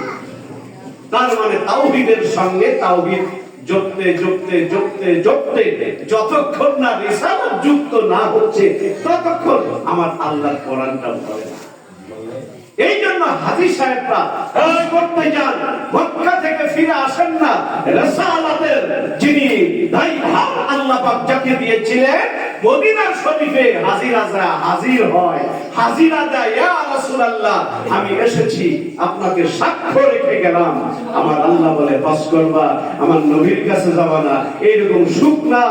তার মানে তাওহীদের সঙ্গে তাওহীদ জপতে জপতে জপতে জপতে যতক্ষণ না রিসালাত যুক্ত না হচ্ছে ততক্ষণ আমার আল্লাহর কোরআনটা পড়ে না। এই জন্য হাজী সাহেবরা হজ করতে যান, মক্কা থেকে ফিরে আসেন না, রিসালাতের যিনি দায়ভার আল্লাহ পাক যাকে দিয়েছিলেন মদিনা শরীফে হাজিরা হাজির হয়, হাজিরা দেয়, ইয়া রাসূলুল্লাহ আমি এসেছি আপনাকে সাক্ষ্য রেখে গেলাম। আমার আল্লাহ বলে বাস করবা, আমার নবীর কাছে যাবা না। এইরকম শুকনা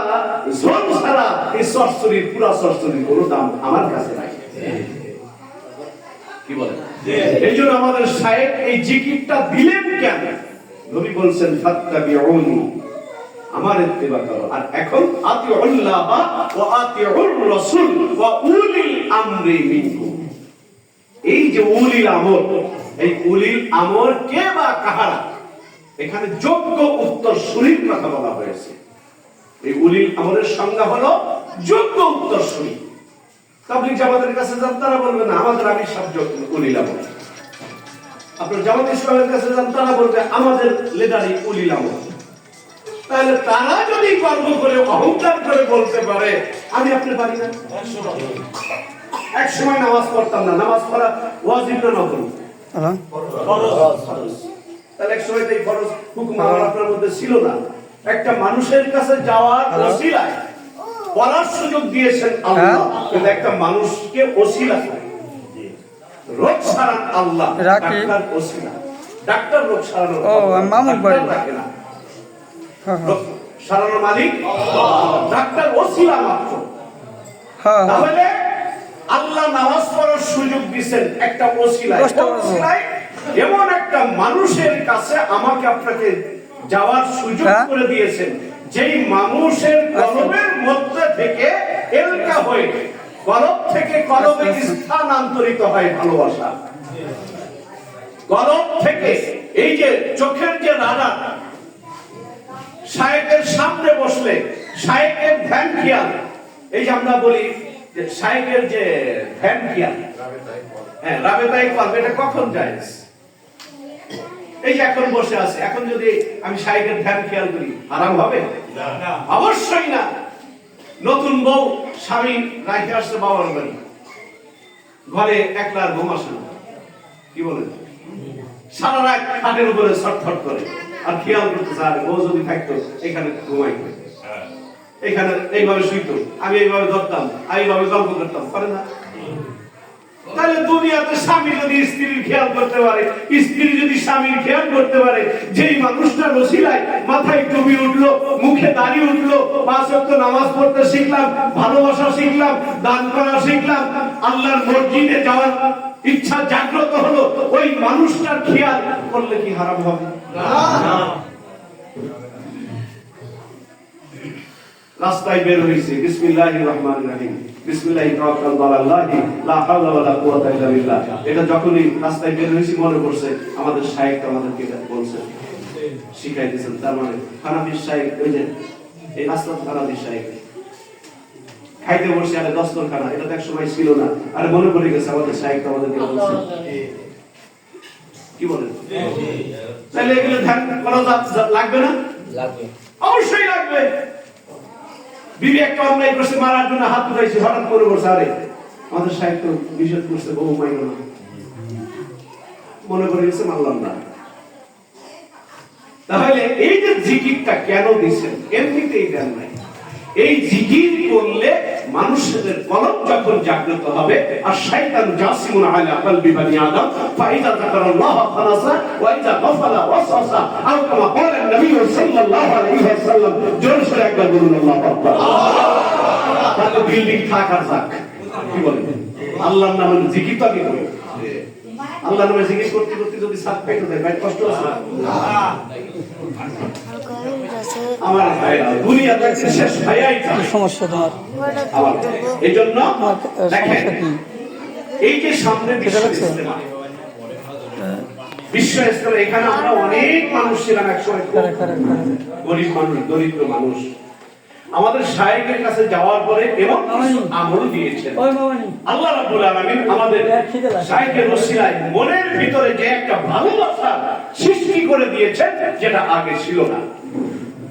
ঝোল ছাড়া এই সরসরির পুরা সরসরির কোনো দাম আমার কাছে নাই। কি বলেন? এই জন্য আমাদের শায়েখ এই জিকিরটা দিলেন কেন? নবী বলছেন ফাত্তাবিউনি, আমার ইত্তেবা করো। আর এখন আতিউল্লাহ ওয়া আতিউর রাসূল ওয়া উলিল আমরি মিনকুম। এই যে উলিল আমর, এই উলিল আমর কে বা কাহারা? এখানে যোগ্য উত্তরসূরির কথা বলা হয়েছে। এই উলিল আমরের সংজ্ঞা হলো যোগ্য উত্তরসূরি। তাবলীগ জামাতের কাছে যান, তারা বলবে না আমাদের আমির সাহেব উলিল আমর। আপনার জামাত ইসলামের কাছে যান, তারা বলবে আমাদের লিডারই উলিল আমর। তাহলে তারা যদি গর্ব করে অহংকার করে বলতে পারে আমি আপনি পারি না। এক সময় নামাজ পড়তাম না, নামাজ পড়া ওয়াজিব না নফল? তাহলে এক সময় এই ফরজ হুকুম আমার আপনার মধ্যে ছিল না। একটা মানুষের কাছে যাওয়ার ওসিলায় পড়ার সুযোগ দিয়েছেন আল্লাহ, কিন্তু একটা মানুষকে ওসিলা করে রোগ সারান আল্লাহ। ডাক্তার ওসিলা, ডাক্তার রোগ সারানোর রাখে না, সারানোর মালিক ডাক্তার ওসিলা মাত্র। তাহলে আল্লাহ নামাজ পড়ার সুযোগ দিয়েছেন একটা ওসিলায়, এমন একটা মানুষের কাছে আমাকে আপনাকে যাওয়ার সুযোগ করে দিয়েছেন, যেই মানুষের কলবের মধ্যে থেকে এলকা হয়ে কলব থেকে কলবে স্থানান্তরিত হয় ভালোবাসা। কলব থেকে এই যে চোখের যে রাডার, শায়েকের সামনে বসলে শায়েকের ধ্যান খেয়াল, এই যে আমরা বলি যে শায়েকের যে ধ্যান খেয়াল, হ্যাঁ রাবেতাই কলব, এটা কখন যায়? এই যে এখন বসে আছে, এখন যদি আমি শায়েকের ধ্যান খেয়াল করি হারাম হবে? অবশ্যই না। নতুন বউ স্বামী রাখে আসছে বাবার বাড়ি, ঘরে একলা ঘুম আসে না, কি বলেন? সারা রাত খাটের উপরে ছটফট করে আর খেয়াল করতে চায় বউ যদি থাকতো এখানে ঘুমাই, এখানে এইভাবে শুইতো, আমি এইভাবে ধরতাম, আমি এইভাবে গল্প করতাম, পারে না? তাহলে দুনিয়াতে স্বামী যদি স্ত্রীর খেয়াল করতে পারে, স্ত্রী যদি স্বামীর খেয়াল করতে পারে, যেই মানুষটা রসিলায় মাথায় টুপি উঠলো, মুখে দাড়ি উঠলো, 5 ওয়াক্ত নামাজ পড়তে শিখলাম, ভালোবাসা শিখলাম, দান করা শিখলাম, আল্লাহর মসজিদে যাওয়ার ইচ্ছা জাগ্রত হলো, ওই মানুষটার খেয়াল করলে কি হারাম হবে? না। রাস্তায় বের হইছে, বিসমিল্লাহির রহমানির রহিম, বিসমিল্লাহি তাওয়াক্কালতু আলাল্লাহি লা হাওলা ওয়ালা কুওয়াতা ইল্লা বিল্লাহ। এটা যখনই রাস্তায় বের হইছি মনে পড়ছে আমাদের শায়েখ আমাদেরকে এটা বলছেন, শিখাই দিয়েছেন। তার মানে হানাফি শায়েখ, ওই যে এই রাস্তার হানাফি শায়েখ, খাইতে বসে আরে দস্তরখানা, এটা তো এক সময় ছিল না, আরে মনে পড়ে গেছে আমাদের শায়েখ আমাদেরকে বলছেন। কি বলেন? তাহলে এগুলো ধ্যান করা লাগবে না? লাগবে, অবশ্যই লাগবে। বিবি একটা অন্যায় করছে, মারার জন্য হাত উঠাইছে, হঠাৎ করে বলছে আরে আমাদের সাহেব তো নিষেধ করছে, বহু মাইল না, মনে করে গেছে, মানলাম না। তাহলে এই যে জিকিরটা কেন দিচ্ছেন? এমনিতেই দেন নাই। এই জিকির করলে মানুষের কলব যখন জাগ্রত হবে, আর শয়তান জাসিমুন আলা কলবি বনি আদম, ফাইদা যাকারাল্লাহ ফানাসা ওয়া ইযা গাফালা ওয়াসাসা, আও কামা ক্বালা নবী সাল্লাল্লাহু আলাইহি ওয়াসাল্লাম। জোরে সরে একবার বলুন আল্লাহু আকবার। তাহলে বিল্ডিং থাকার যাক, কি বলেন? আল্লাহর নামে জিকির তো কি করবে? আল্লাহর নামে জিকির করতে করতে যদি সাত পেটে যায়, ভাই কষ্ট আছে না? আমার ভাইরা দুনিয়াতে শেষ ভাইয়াই সমস্যা তোমার। এই জন্য দেখেন, এই যে সামনে বিশ্ব ইজতেমা, বিশ্ব ইজতেমা, এখানে আমরা অনেক মানুষ ছিলাম একসময়, গরিব মানুষ, দরিদ্র মানুষ। আমাদের শায়েখের কাছে যাওয়ার পরে এবং আমল দিয়েছেন আল্লাহ রাব্বুল আলামিন। আমাদের শায়েখের ওসিলায় মনের ভিতরে যে একটা ভালোবাসা সৃষ্টি করে দিয়েছেন, যেটা আগে ছিল না।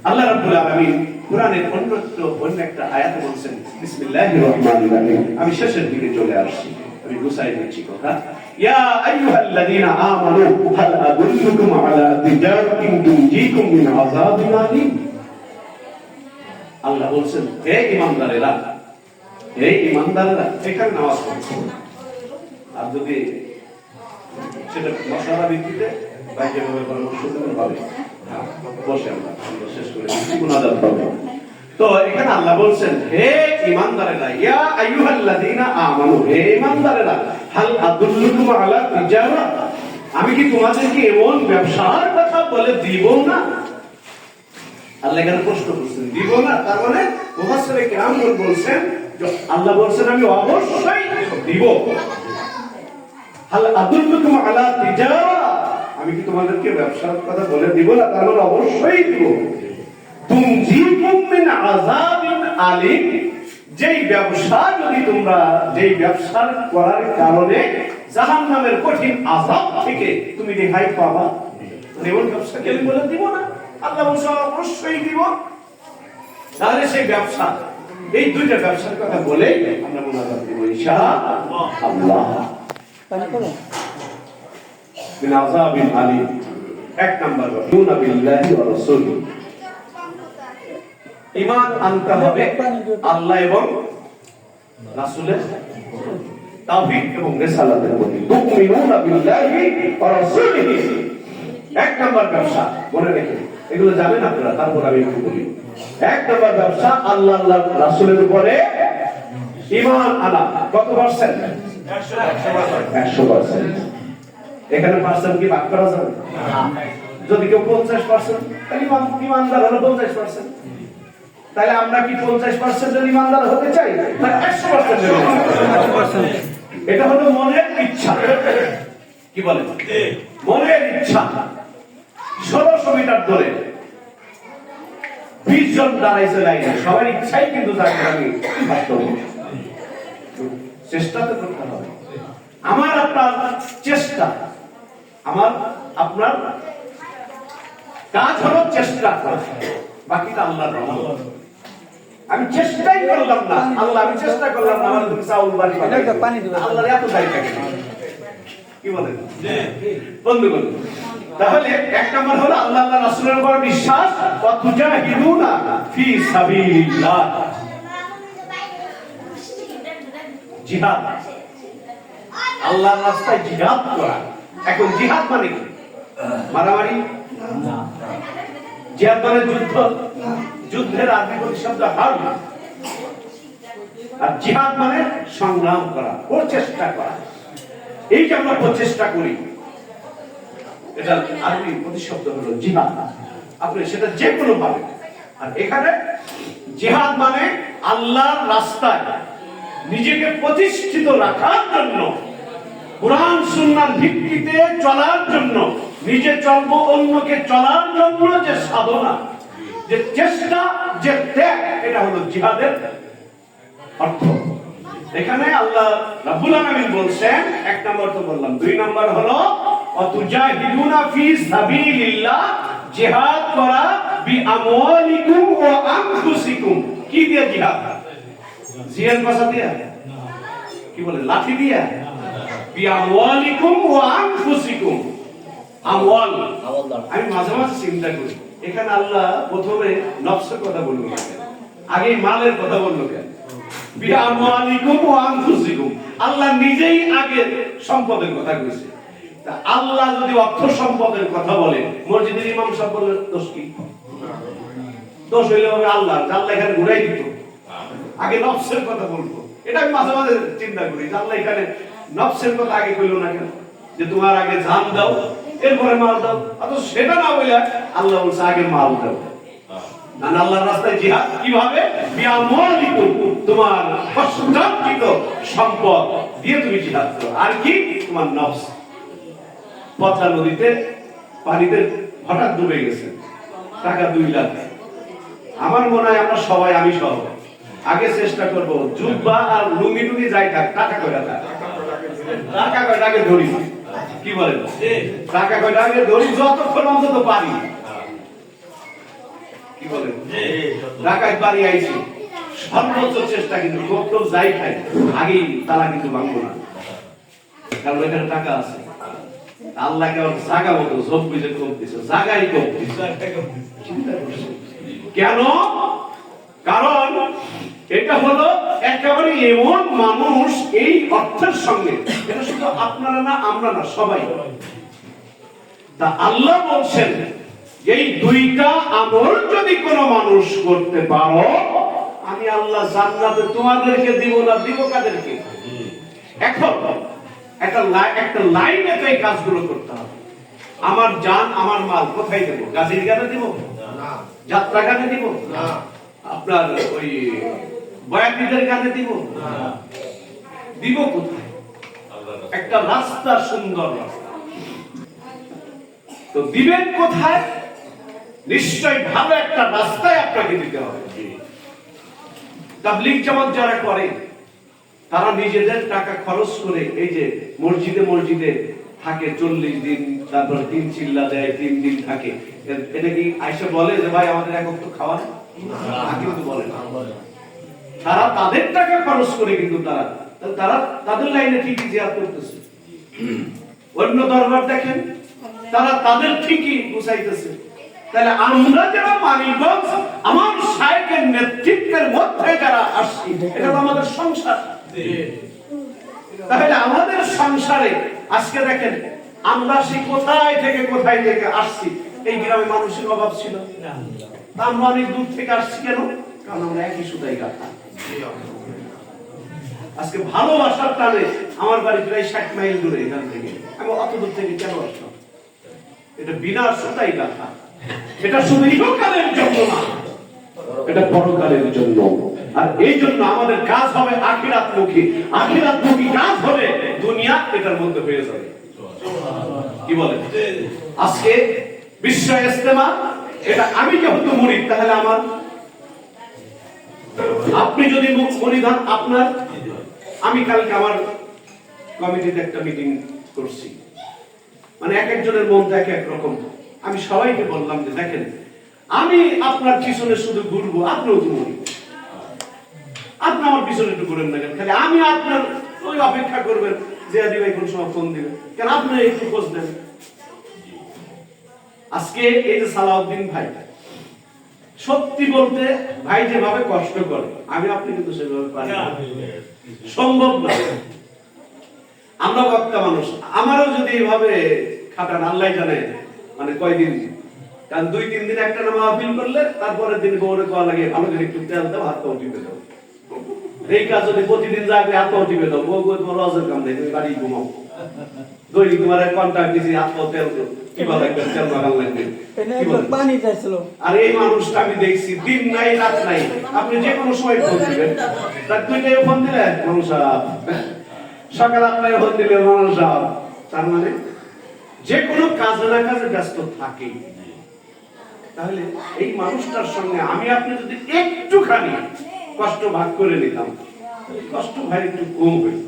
আল্লাহ রাব্বুল আলামিন কোরআনের অন্য একটা আয়াতে বলছেন, বিসমিল্লাহির রহমানির রহিম। আমি শেষের দিকে চলে আসছি, আমি গুছাই দিচ্ছি কথা। ইয়া আইয়ুহাল্লাযীনা আমানু হাল আদুল্লুকুম আলা তিজারাতিন তুনজিকুম মিন আযাবিন আলীম। আল্লাহ বলছেন, হে ঈমানদারেরা, হে ঈমানদারেরা, এখানে নামাজ পড়ো। আর যদি সেটা মশলা ভিত্তিতে বা যেভাবে পরামর্শ দেবেন হবে, বসে আমরা শেষ করে গুনাহগার হবে। তো এখানে আল্লাহ বলছেন, হে ঈমানদারেরা, ইয়া আইয়ুহাল্লাযীনা আমানু, হে ঈমানদারেরা, হাল আদুল্লুকুম আলা তিজারা, আমি কি তোমাদেরকে এমন ব্যবসার কথা বলে দিব না? আল্লাহ এখানে প্রশ্ন করছেন, দিব না, তার মানে মুফাসসিরে কিরামগণ বলছেন, আল্লাহ বলছেন আমি অবশ্যই দিব। হাল আদুল্লুকুম আলা তিজারা, আমি কি তোমাদেরকে ব্যবসার কথা বলে দিব না? তার মানে অবশ্যই দিব। তুনজিকুম মিন আযাবিন আলীম, যেই ব্যবসা যদি তোমরা, যেই ব্যবসা করার কারণে জাহান্নামের কঠিন আযাব থেকে তুমি রেহাই পাবা, এমন ব্যবসা কেন বলে দিব না? আল্লাহ বলছে অবশ্যই দিব। তাহলে সেই ব্যবসা, এই দুইটা ব্যবসার কথা বলে আমরা মুনাজাত দিব ইনশাআল্লাহ। মিন আযাবিন আলীম। এক নাম্বার ইউনা বিল্লাহি ওয়া রাসূলিহি, ঈমান আনতে হবে আল্লাহ এবং রাসূলের তাওহীদ এবং রিসালাতের প্রতি। তুমিনুনা বিল্লাহি ওয়া রাসূলিহি, এক নাম্বার ব্যবসা, মনে রেখে এগুলো জানেন আপনারা, তারপর আমি একটু বলি। এক নাম্বার ব্যবসা আল্লাহ আল্লাহ রাসূলের উপরে ঈমান আনা। কত পার্সেন্ট? 100%। এখানে পার্সেন্ট কি ভাগ করা যাবে? যদি কেউ 50%, তাহলে ঈমানদার হলো 50%। তাহলে আমরা কি 50% ঈমানদার হতে চাই? না 100%? এটা হলো মনের ইচ্ছা। কি বলেন? মনের ইচ্ছা 1600 মিটার ধরে 20 জন দাঁড়াইছে লাইনে, সবার ইচ্ছাই কিন্তু তাকে আমি চেষ্টা তো করতে হবে। আমার আপনার চেষ্টা, আমার আপনার কাজ হলো চেষ্টা করা, বাকিটা আল্লাহর রহমত। আমি চেষ্টাই করলাম না, আল্লাহ আমি চেষ্টা করলাম না, আমার তুমি চাউল বাড়ি আল্লাহর এত দায়িত্ব কি বলেন বন্ধুগণ? তাহলে এক নম্বর হলো আল্লাহ আল্লাহ রাসূলের উপর বিশ্বাস, ওয়া তুজাহিদুনা ফি সাবিলিল্লাহ, জিহাদ, আল্লাহর রাস্তায় জিহাদ করা। এখন জিহাদ মানে কি? মারামারি না। জিহাদ মানে যুদ্ধ, যুদ্ধের আরবি শব্দ হার্ব, আর জিহাদ মানে সংগ্রাম করা, প্রচেষ্টা করা। এই যে আমরা প্রচেষ্টা করি, এটা আরবি প্রতিশব্দ হলো জিহাদ। আপনি সেটা যে কোনো ভাবে, আর এখানে জিহাদ মানে আল্লাহর রাস্তায় নিজেকে প্রতিষ্ঠিত রাখার জন্য, কুরআন সুন্নাহর ভিত্তিতে চলার জন্য, নিজে চলবো অন্যকে চলার জন্য যে সাধনা, যে চেষ্টা, যে ত্যাগ, এটা হলো জিহাদের অর্থ। এখানে আল্লাহ রাব্বুল আলামিন বলছেন, এক নম্বর তো বললাম, দুই নম্বর হলো অতুজাহিদুনা ফি সাবিলিল্লাহ, জিহাদ করা বিআমওয়ালিকুম ওয়া আনফুসিকুম। কি দিয়ে জিহাদ? জিহাদ ভাষা দিয়া? কি বলে? লাঠি দিয়া? বিআমওয়ালিকুম ওয়া আনফুসিকুম। আমওয়াল, আমি মাঝে মাঝে চিন্তা করি, এখানে আল্লাহ প্রথমে নফসের কথা বললো কেন, আগে মালের কথা বললো কেন? বিআমওয়ালিকুম ওয়া আনফুসিকুম, আল্লাহ নিজেই আগে সম্পদের কথা কইছে। তা আল্লাহ যদি অর্থ সম্পদের কথা বলে, মসজিদের ইমাম সাহেব বললেন দোষ কি? দোষ হইলে হবে আল্লাহ, আল্লাহ এখানে ঘুরাই দিত, আগে নফসের কথা বলবো। এটা আমি মাঝে মাঝে চিন্তা করি, আল্লাহ এখানে নফসের কথা আগে কইলো না কেন? যে তোমার আগে জান দাও, এরপরে মাল দাও। অথচ সেটা না বলে আল্লাহ বলছে আগে মাল দাও। আল্লাহর রাস্তায় জিহাদ কিভাবে? বিআমওয়ালিকুম, তোমার কষ্টার্জিত সম্পদ দিয়ে তুমি জিহাদ করো। আর কি? তোমার নফস। পদ্মা নদীতে পানিতে হঠাৎ ডুবে গেছে, টাকা 2 লাখ। আমার মনে হয় আমরা সবাই, আমি সহ, আগে চেষ্টা করব জুব্বা আর লুঙ্গি টুঙ্গি যাই থাক, টাকা কয়টা থাক, টাকা কয়টা আগে ধরি। কি বলেন? টাকা কয়টা আগে ধরি, যতক্ষণ অন্তত পারি। কি বলেন? ঢাকায় বাড়ি আইছি, সর্বোচ্চ চেষ্টা কিন্তু কত যাই খাই, আগেই তারা কিন্তু ভাঙবো না, কারণ এখানে টাকা আছে। আল্লাহকে জায়গা মতো সব বুঝে কম দিছে, জায়গাই কম দিছে। কেন? কারণ এটা হলো একেবারে এমন মানুষ, এই অর্থের সঙ্গে, এটা শুধু আপনারা না, আমরা না, সবাই। তা আল্লাহ বলছেন, এই দুইটা আমল যদি কোনো মানুষ করতে পারো, আমি আল্লাহ জান্নাতে তোমাদেরকে দিব না, দিব কাদেরকে? এখন একটা লাইনে এই কাজগুলো করতে হবে। আমার জান, আমার মাল কোথায় দেব? গাছের গানে দিব না, যাত্রা গানে দিব না, আপনার ওই বয়াতিদের গানে দিব না, দিব কোথায়? একটা রাস্তা, সুন্দর রাস্তা। তো দিবেন কোথায়? নিশ্চয় ভালো একটা রাস্তায় আপনাকে দিতে হবে। তাবলীগ জামাত যারা করে, তারা নিজেদের টাকা খরচ করে এই যে মসজিদে মসজিদে থাকে 40 দিন, তারপর 3 চিল্লা দেয়, 3 দিন থাকে। এটা কি আয়েশা বলে যে ভাই আমাদের এখন তো খাওয়া না? কিন্তু বলে না। তারা তাদের টাকা খরচ করে, কিন্তু তারা তাদের লাইনে ঠিকই জিহাদ করতেছে। অন্য দরবার দেখেন, তারা তাদের ঠিকই গুছাইতেছে। তাহলে আমরা যারা মানিকগঞ্জ, আমার শায়েখের নেতৃত্বের মধ্যে যারা আসছি, এটা তো আমাদের সংসার। তাহলে আমাদের সংসারে আজকে দেখেন, আমরা সেই কোথায় থেকে আসছি। এই গ্রামে মানুষের অভাব ছিল, আমরা অনেক দূর থেকে আসছি। কেন? কারণ আমরা একই সুতায় গাঁথা। আজকে ভালোবাসার টানে আমার বাড়ি প্রায় 60 মাইল দূরে, এখান থেকে আমি অত দূর থেকে কেন আসলাম? এটা বিনা সুতাই গাঁথা। এটা শুধু ইহকালের জন্য না, এটা পরকালের জন্য। আর এই জন্য আমাদের কাজ হবে আখিরাতমুখী। আখিরাতমুখী কাজ হবে, দুনিয়া এটার মধ্যে হয়ে যাবে। কি বলে? আজকে বিশ্ব ইজতেমা, এটা আমি যেহেতু মুরিদ, তাহলে আমার, আপনি যদি মুরিদ হন আপনার, আমি কালকে আমার কমিটিতে একটা মিটিং করছি, মানে এক একজনের মন এক এক রকম। আমি সবাইকে বললাম যে দেখেন, আমি আপনার পিছনে শুধু ঘুরবো, আপনিও তো মুরিদ, আপনি আমার পিছনে একটু ঘুরেন না কেন? খালি আমি আপনার ওই অপেক্ষা করবেন যে আদি ভাই কোন সময় ফোন দিবেন কেন, আপনি একটু খোঁজ নেন। আজকে এই যে সালাউদ্দিন ভাই, সত্যি বলতে ভাই যেভাবে কষ্ট করে, আমি আপনি কিন্তু সেভাবে পারি না, সম্ভব না। আমরা বক্তা মানুষ, আমারও যদি এইভাবে খাটান আল্লাহ জানে মানে কয়দিন, কারণ 2-3 দিন একটা নামা আপিল করলে তারপরের দিন বউরে কোয়া লাগে ভালো করে একটু তেল দাও, হাত পাও টিপে দাও। এই কাজ যদি প্রতিদিন যাবে, হাত পাও টিপে দাও, বউ বউ তোমার লজের কাম নেই, তুমি বাড়ি ঘুমাও। দৈনিক তোমার কন্টাক্ট দিছি, হাত পাও তেল দাও, কি ভালো লাগবে, তেল লাগাল লাগবে। আর এই মানুষটা আমি দেখছি দিন নাই রাত নাই, আপনি যে কোনো সময় ফোন দিবেন, তার 2টায় ফোন দিলে মানুষ সকাল 8টায় ফোন দিলে মানুষ, তার মানে যে কোনো কাজে না কাজে ব্যস্ত থাকে। তাহলে এই মানুষটার সঙ্গে আমি আপনি যদি একটুখানি কষ্ট ভাগ করে নিতাম, কষ্ট ভাই একটু কম হইত।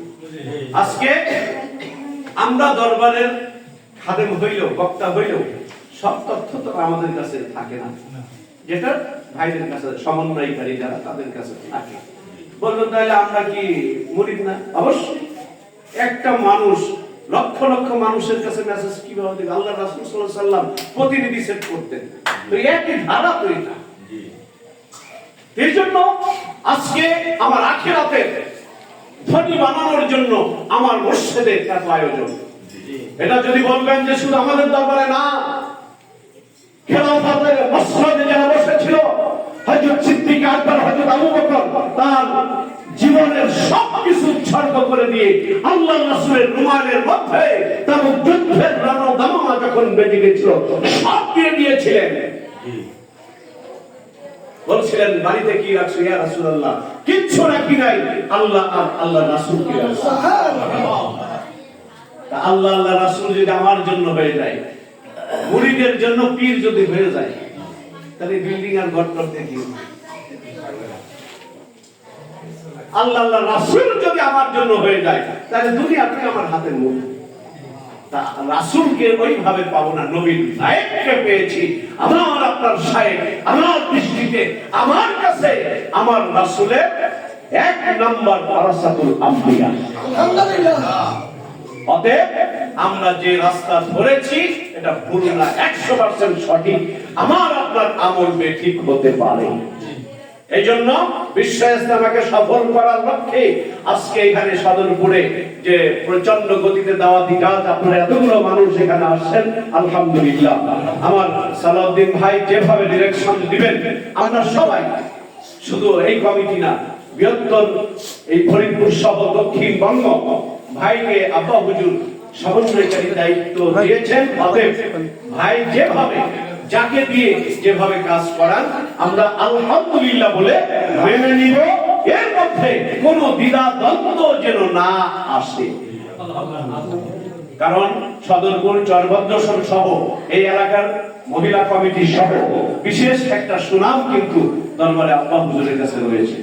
আজকে আমরা দরবারের খাদেম হইলেও, বক্তা হইলেও সব তথ্য তো আমাদের কাছে থাকে না, যেটা ভাইদের কাছে সমন্বয়কারী যারা তাদের কাছে থাকে। বললো তাহলে আমরা কি মুরিদ না? অবশ্যই। একটা মানুষ লক্ষ লক্ষ মানুষের কাছে মেসেজ কিভাবে দেবে? আল্লাহ রাসূল সাল্লাল্লাহু আলাইহি ওয়াসাল্লাম প্রতিনিধি সেট করতেন, তো একই ধারা তো এটা। এই জন্য আজকে আমার আখিরাতে ধনী বানানোর জন্য আমার মুর্শিদের এত আয়োজন। এটা যদি বলবেন যে শুধু আমাদের দরবারে না, খেলাফতের মসনদে যারা বসেছিল, হযরত সিদ্দিক আকবর, হযরত আবু বকর, তার জীবনের সবকিছু উৎসর্গ করে দিয়ে আল্লাহ রাসূলের রুমালের মধ্যে তার যুদ্ধের রণদামামা যখন বেজে গেছিল সব দিয়ে দিয়েছিলেন। বলছিলেন বাড়িতে কি রাখছো ইয়া রাসূলুল্লাহ? কিচ্ছু রাখি নাই, আল্লাহ আর আল্লাহ রাসূল কি রাখছে। আল্লাহ আল্লাহ রাসূল যদি আমার জন্য হয়ে যায়, মুরিদের জন্য পীর যদি হয়ে যায়, তাহলে বিল্ডিং আর ঘর করতে কি? আল্লাহ আল্লাহ রাসূল যদি আমার জন্য হয়ে যায়, তাহলে দুনিয়াতে আমার হাতের মুঠো। তা রাসূলকে ওইভাবে পাবো না, নবীর নায়েবকে পেয়েছি। আমার আপনার শায়েখ, আমার দৃষ্টিতে আমার কাছে আমার রাসূলের 1 নম্বর ওয়ারাসাতুল আম্বিয়া। আলহামদুলিল্লাহ। অতএব আমরা যে রাস্তা ধরেছি এটা ভুল না, 100% সঠিক। আমার আপনার আমল বেঠিক হতে পারে। এই জন্য বিশ্ব ইজতেমাকে সফল করার লক্ষ্যে আজকে এখানে সদরপুরে যে প্রচন্ড গতিতে দাওয়াতি কাজ, আপনারা এতগুলো মানুষ এখানে আসছেন, আলহামদুলিল্লাহ। আমার সালাউদ্দিন ভাই যেভাবে ডিরেকশন দিবেন, আমরা সবাই, শুধু এই কমিটি না, বৃহত্তর এই ফরিদপুর সহ দক্ষিণবঙ্গ ভাইকে আব্বা হুজুর সমন্বয়কারী দায়িত্ব দিয়েছেন। অতএব ভাই যেভাবে যাকে দিয়ে যেভাবে কাজ করান, আমরা আলহামদুলিল্লাহ বলে মেনে নিব। এর মধ্যে কোনো দ্বিধা দ্বন্দ্ব যেন না আসে। কারণ সদরপুর, চরভদ্রসন সহ এই এলাকার মহিলা কমিটি সহ বিশেষ একটা সুনাম কিন্তু দরবারে আব্বা হুজুরের কাছে রয়েছে।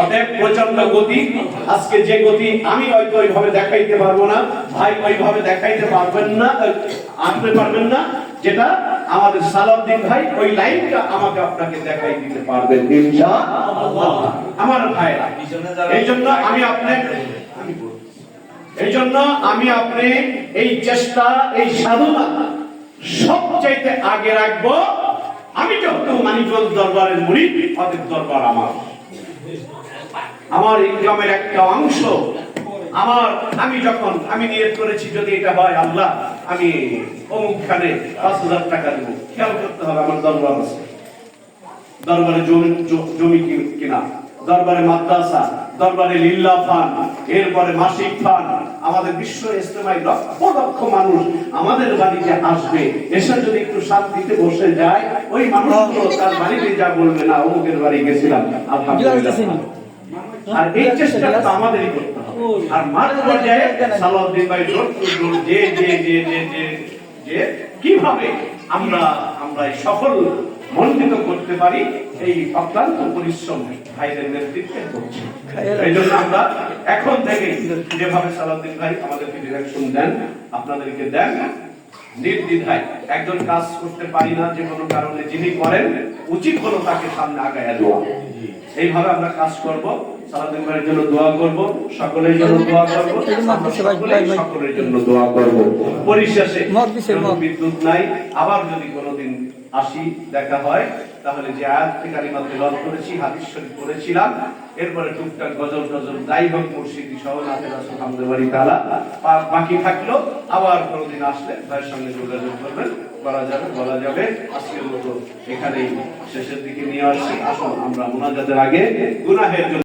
অতএব প্রচন্ড গতি, আজকে যে গতি আমি হয়তো ওইভাবে দেখাইতে পারবো না, ভাই ওইভাবে দেখাইতে পারবেন না, আপনি পারবেন না, যেটা আমাদের সালাউদ্দিন ভাই ওই লাইনটা আমাকে আপনাকে দেখাই দিতে পারবেন ইনশাআল্লাহ। আমার ভাইরা, এই জন্য আমি আপনি এই চেষ্টা, এই সাধনা সবচাইতে আগে রাখবো। আমি যেহেতু মানিকগঞ্জ দরবারের মুরিদ, অতএব দরবার আমার ইনকামের একটা অংশ আমি নিয়ত করেছি যদি এটা হয় আল্লাহ, আমি অমুকখানে 5,000 টাকা দেব। খেয়াল করতে হবে, আমার দরবার আছে, দরবারে জমি কিনা, দরবারে মাদ্রাসা, দরবারে লিল্লাহ ফান্ড, এরপরে মাসিক ফান্ড। আমাদের বিশ্ব ইজতেমায় লক্ষ লক্ষ মানুষ আমাদের বাড়িতে আসবে, এসে যদি একটু শান্তিতে বসে যায়, ওই মানুষগুলো তার বাড়িতে যা বলবে না অমুকের বাড়ি গেছিলাম, আলহামদুলিল্লাহ। আর এই চেষ্টাটা তো আমাদেরই করতে হবে। আর মাঠ পর্যায়ে সালাউদ্দিন ভাই যে কিভাবে আমরা এই সফল মণ্ডিত করতে পারি এই অক্লান্ত পরিশ্রম ভাইদের নেতৃত্বে করছি। এই জন্য আমরা এখন থেকে যেভাবে সালাউদ্দিন ভাই আমাদেরকে ডিরেকশন দেন, আপনাদেরকে দেন, নির্দ্বিধায় একজন কাজ করতে পারি না যে কোনো কারণে যিনি করেন, উচিত হলো তাকে সামনে আগায় দেওয়া। এইভাবে আমরা কাজ করব। সালাউদ্দিন ভাইয়ের জন্য দোয়া করব, সকলের জন্য দোয়া করব, সকলের জন্য দোয়া করব। পরিশেষে বিদ্যুৎ নাই, আবার যদি কোনোদিন আসি দেখা হয়, তাহলে যে আয়াত কালিমা তেলাওয়াত করেছি, হাদিস শরীফ পড়েছিলাম, এরপরে টুকটাক গজল টজল যাই হোক মুর্শিদি সহ নাতের রাসূল হামদুলিল্লাহ তাআলা বাকি থাকলো। আবার কোনোদিন আসলে ভাইয়ের সঙ্গে যোগাযোগ করবেন, করা যাবে, বলা যাবে। আজকের মতো এখানেই শেষের দিকে নিয়ে আসছি। আসুন আমরা মুনাজাতের আগে গুনাহের